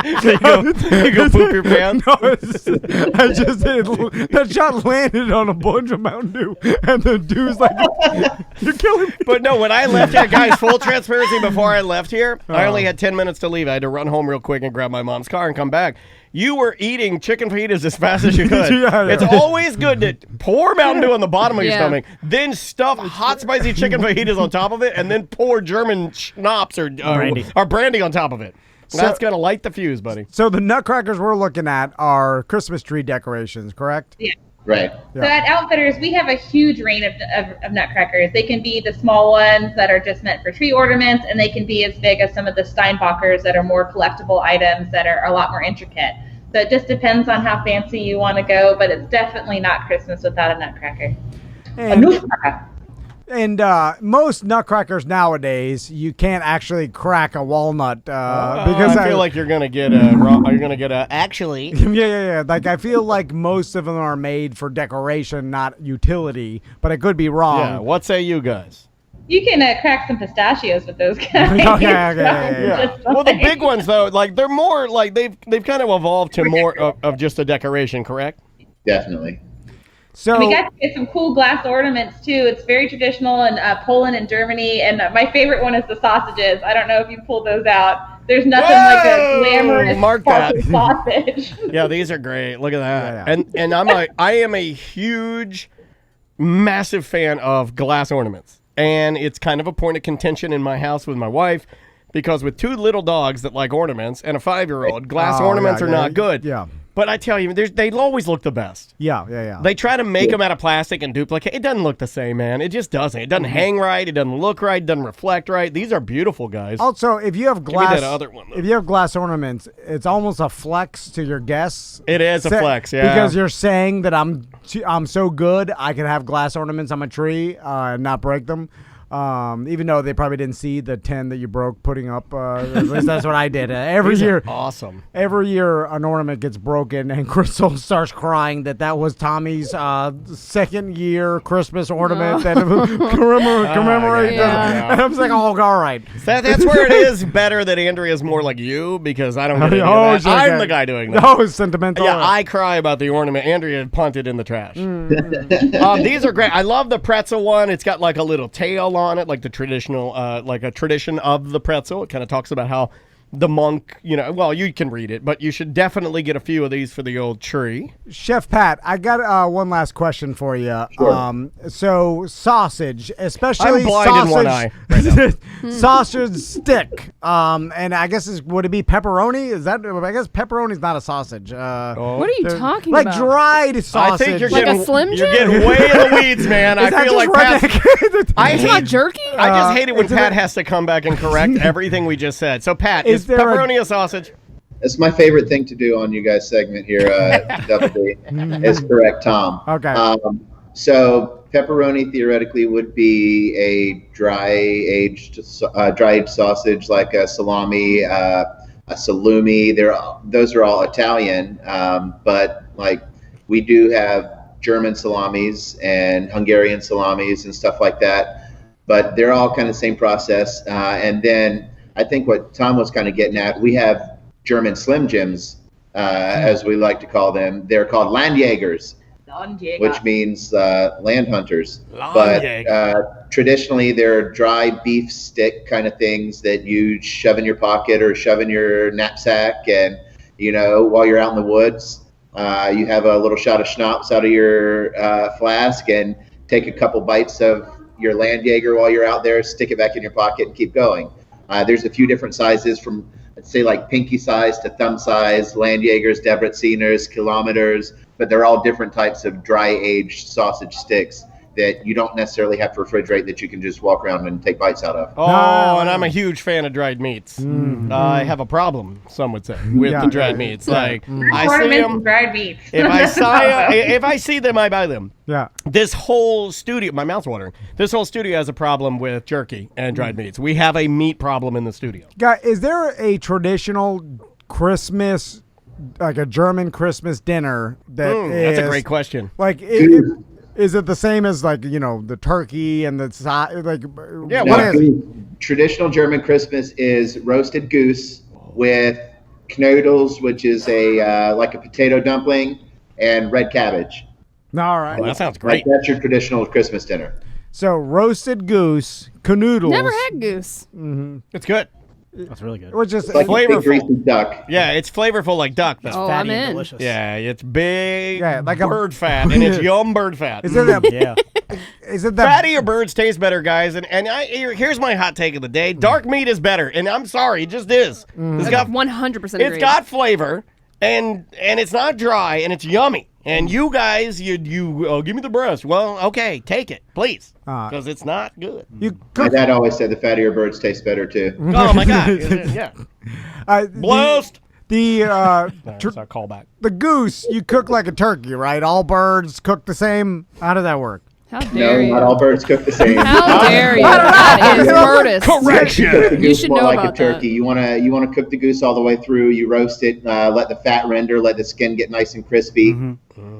You go poop your pants? No, that shot landed on a bunch of Mountain Dew, and the dude's like, "You're killing me." But no, when I left here, guys, full transparency, before I left here, I only had 10 minutes to leave. I had to run home real quick and grab my mom's car and come back. You were eating chicken fajitas as fast as you could. Yeah. It's always good to pour Mountain Dew on the bottom of your stomach, then stuff hot spicy chicken fajitas on top of it, and then pour German schnapps or brandy on top of it. So, that's going to light the fuse, buddy. So the nutcrackers we're looking at are Christmas tree decorations, correct? Yeah. Right. So at Outfitters, we have a huge range of nutcrackers. They can be the small ones that are just meant for tree ornaments, and they can be as big as some of the Steinbachers that are more collectible items that are a lot more intricate. So it just depends on how fancy you want to go, but it's definitely not Christmas without a nutcracker. And most nutcrackers nowadays, you can't actually crack a walnut because I feel like you're gonna get a actually. Yeah. Like I feel like most of them are made for decoration, not utility. But I could be wrong. Yeah. What say you guys? You can crack some pistachios with those guys. Okay. Well, the big ones though, like they're more like they've kind of evolved to more of just a decoration, correct? Definitely. So we got to get some cool glass ornaments too. It's very traditional in Poland and Germany. And my favorite one is the sausages. I don't know if you pulled those out. There's nothing like a glamorous sausage. Yeah, these are great. Look at that. Yeah. And I am a huge, massive fan of glass ornaments. And it's kind of a point of contention in my house with my wife, because with two little dogs that like ornaments and a 5-year-old, glass ornaments are not good. Yeah. But I tell you, they always look the best. Yeah. They try to make them out of plastic and duplicate. It doesn't look the same, man. It just doesn't. It doesn't hang right. It doesn't look right. It doesn't reflect right. These are beautiful, guys. Also, if you have glass, give me that other one, if you have glass ornaments, it's almost a flex to your guests. It is a flex, yeah. Because you're saying that I'm so good, I can have glass ornaments on my tree and not break them. Even though they probably didn't see the 10 that you broke putting up. At least that's what I did. Every year, awesome. Every year, an ornament gets broken, and Crystal starts crying that was Tommy's second year Christmas ornament that commemorate. And I was like, oh, all right. That's where it is better that Andrea's more like you, because I don't get that. I'm the guy doing that. Oh, it's sentimental. Yeah, I cry about the ornament. Andrea punted in the trash. These are great. I love the pretzel one. It's got like a little tail on it, like the traditional, like a tradition of the pretzel. It kind of talks about how the monk, well, you can read it, but you should definitely get a few of these for the old tree. Chef Pat, I got one last question for you. Sure. So sausage, especially I'm blind in one eye right now. Sausage stick. And I guess would it be pepperoni? I guess pepperoni's not a sausage. What are you talking about? Like dried sausage. I think you're like a Slim Jim? You're getting way in the weeds, man. I feel like It's not jerky? I just hate it when Pat has to come back and correct everything we just said. So Pat, is pepperoni a sausage? It's my favorite thing to do on you guys' segment here, Double D, is correct Tom. Okay. So pepperoni theoretically would be a dry-aged sausage, like a salami, a salumi. Those are all Italian, but like we do have German salamis and Hungarian salamis and stuff like that. But they're all kind of the same process. And then I think what Tom was kind of getting at, we have German Slim Jims, as we like to call them. They're called Landjägers, which means land hunters. But traditionally, they're dry beef stick kind of things that you shove in your pocket or shove in your knapsack. And, while you're out in the woods, you have a little shot of schnapps out of your flask and take a couple bites of your Landjäger while you're out there, stick it back in your pocket and keep going. There's a few different sizes from, let's say, like pinky size to thumb size, Landjägers, Debreziners, kilometers, but they're all different types of dry-aged sausage sticks. that you don't necessarily have to refrigerate, that you can just walk around and take bites out of. Oh, and I'm a huge fan of dried meats. I have a problem, some would say, with the dried meats. Like, I see them. Dried meats. If I see them, I buy them. Yeah. This whole studio, my mouth's watering. This whole studio has a problem with jerky and dried meats. We have a meat problem in the studio. Guy, is there a traditional Christmas, like a German Christmas dinner that's a great question. Like, is it the same as, like, the turkey and Traditional German Christmas is roasted goose with knödels, which is like a potato dumpling, and red cabbage. All right. Well, that sounds great. That's your traditional Christmas dinner. So roasted goose, canoodles. Never had goose. Mm-hmm. It's good. That's really good. Which is like flavorful. A greasy duck. Yeah, it's flavorful like duck. It's Oh, fatty I'm and in. delicious. Yeah, it's big like bird fat, and it's yum bird fat. Is it that? Yeah. Is it that? Fattier birds taste better, guys. And here's my hot take of the day. Dark meat is better, and I'm sorry, it just is. It's got 100% agree. It's got flavor, and it's not dry, and it's yummy. And you guys, you give me the breast. Well, okay, take it, please, because it's not good. My dad always said the fattier birds taste better too. Oh my God! Yeah. Blessed. That's our callback. The goose, you cook like a turkey, right? All birds cook the same. How does that work? How dare you? Not all birds cook the same. How dare you? That is Curtis. Correction. You should more know like about a turkey. that. You wanna cook the goose all the way through. You roast it, let the fat render, let the skin get nice and crispy,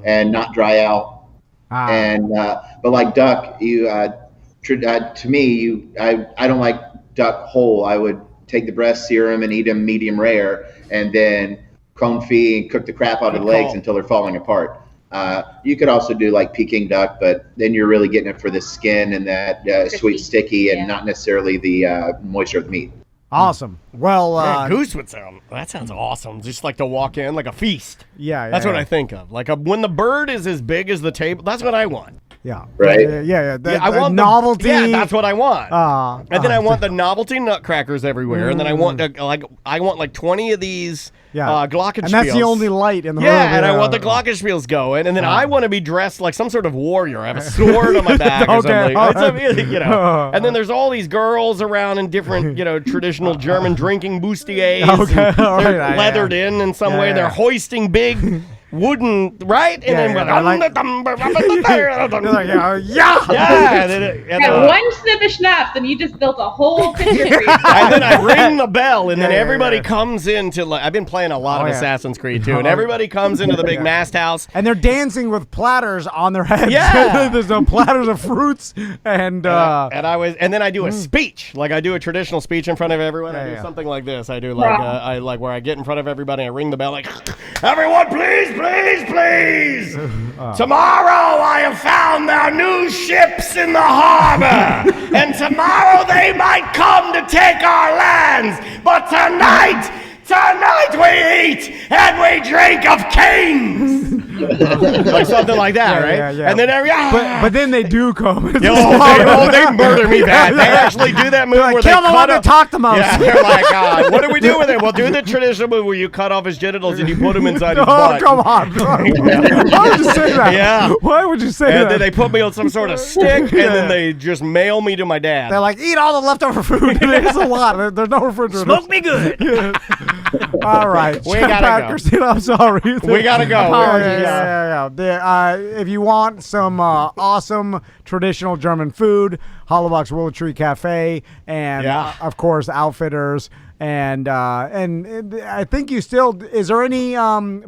and not dry out. And but like duck, to me, I don't like duck whole. I would take the breast, sear them, and eat them medium rare, and then confit and cook the crap out of the legs until they're falling apart. You could also do like Peking duck, but then you're really getting it for the skin and that sweet sticky, and not necessarily the moisture of the meat. Awesome. Well, goose sounds awesome. Just like to walk in like a feast. Yeah, that's what I think of. Like when the bird is as big as the table. That's what I want. Yeah. Right. Yeah. I want novelty. Yeah, that's what I want. And then I want the novelty nutcrackers everywhere, and then I want like 20 of these glockenspiels. And that's the only light in the room. Yeah, and I want the glockenspiels going, and then I want to be dressed like some sort of warrior. I have a sword on my back or something. And then there's all these girls around in different, traditional German drinking bustiers. They're leathered in some way. They're hoisting big wooden, right? And then one sniff of schnapps, and you just built a whole picture for yourself. And then I ring the bell, and then everybody comes into. I've been playing a lot of Assassin's Creed too, and everybody comes into the big mast house, and they're dancing with platters on their heads. Yeah, there's platters of fruits, and then I do a speech, like I do a traditional speech in front of everyone. I do something like this. I do like where I get in front of everybody, I ring the bell, like, everyone, please. Tomorrow I have found there are new ships in the harbor, and tomorrow they might come to take our lands, but tonight we eat and we drink of kings. Like something like that, right? Yeah. And then but then they do come. They murder me bad. They actually do that move where they kill the one that talked the most. Yeah, they're like, what do we do with it? Well, do the traditional move where you cut off his genitals and you put him inside his butt. Oh, come on. Why would you say that? Yeah. Why would you say that? And then they put me on some sort of stick, and then they just mail me to my dad. They're like, eat all the leftover food. There's a lot. There's no refrigerator. Smoke me good. All right. We gotta go. Christina, I'm sorry. We gotta go. Yeah. If you want some awesome traditional German food, Hollowbox Willow Tree Cafe, and of course Outfitters, and I think you still. Is there any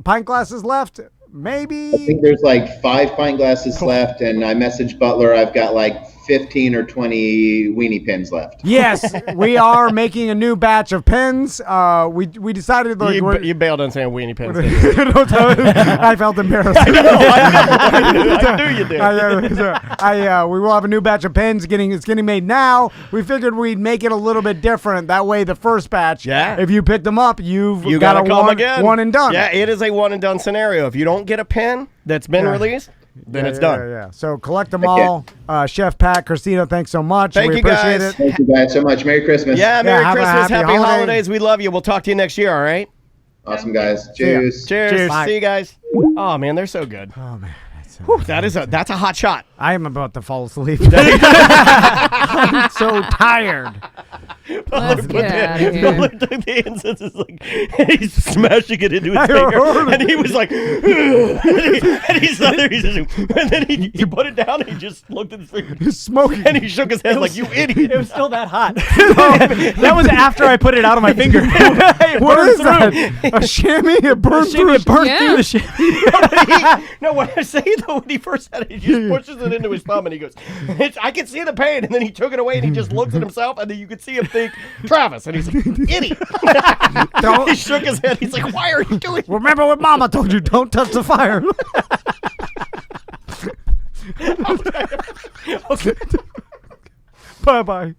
pint glasses left? Maybe. I think there's like 5 pint glasses left, and I messaged Butler. I've got like 15 or 20 weenie pins left. Yes, we are making a new batch of pens. We decided like you bailed on saying weenie pins. I felt embarrassed. I knew you did. We will have a new batch of pens. It's getting made now. We figured we'd make it a little bit different. That way, the first batch, if you pick them up, you got to come again. One and done. Yeah, it is a one and done scenario. If you don't get a pen that's been released, then it's done. Yeah. So collect them all. Chef Pat, Christina, thanks so much. We appreciate guys. It. Thank you guys so much. Merry Christmas. Yeah, Merry Christmas. Happy holidays. We love you. We'll talk to you next year, all right? Awesome, guys. Cheers. Cheers. Bye. See you guys. Oh, man, they're so good. Oh, man. Whew, that's a hot shot. I am about to fall asleep. I'm so tired. Let's get out of here. The incense is like, and he's smashing it into his finger, and he was like, and he's there, and then he put it down, and he just looked at his finger, he's smoking, and he shook his head like, "You idiot!" It was still that hot. That was after I put it out on my finger. What is that? A chamois? It burned through. It burned through the chamois. No, what I say though, when he first had it, he just pushes it into his thumb, and he goes, "I can see the pain," and then he took it away, and he just looks at himself, and then you could see him think, Travis, and he's like, "Idiot!" He shook his head. He's like, "Why are you doing?" Remember what Mama told you? Don't touch the fire. Okay. Bye bye.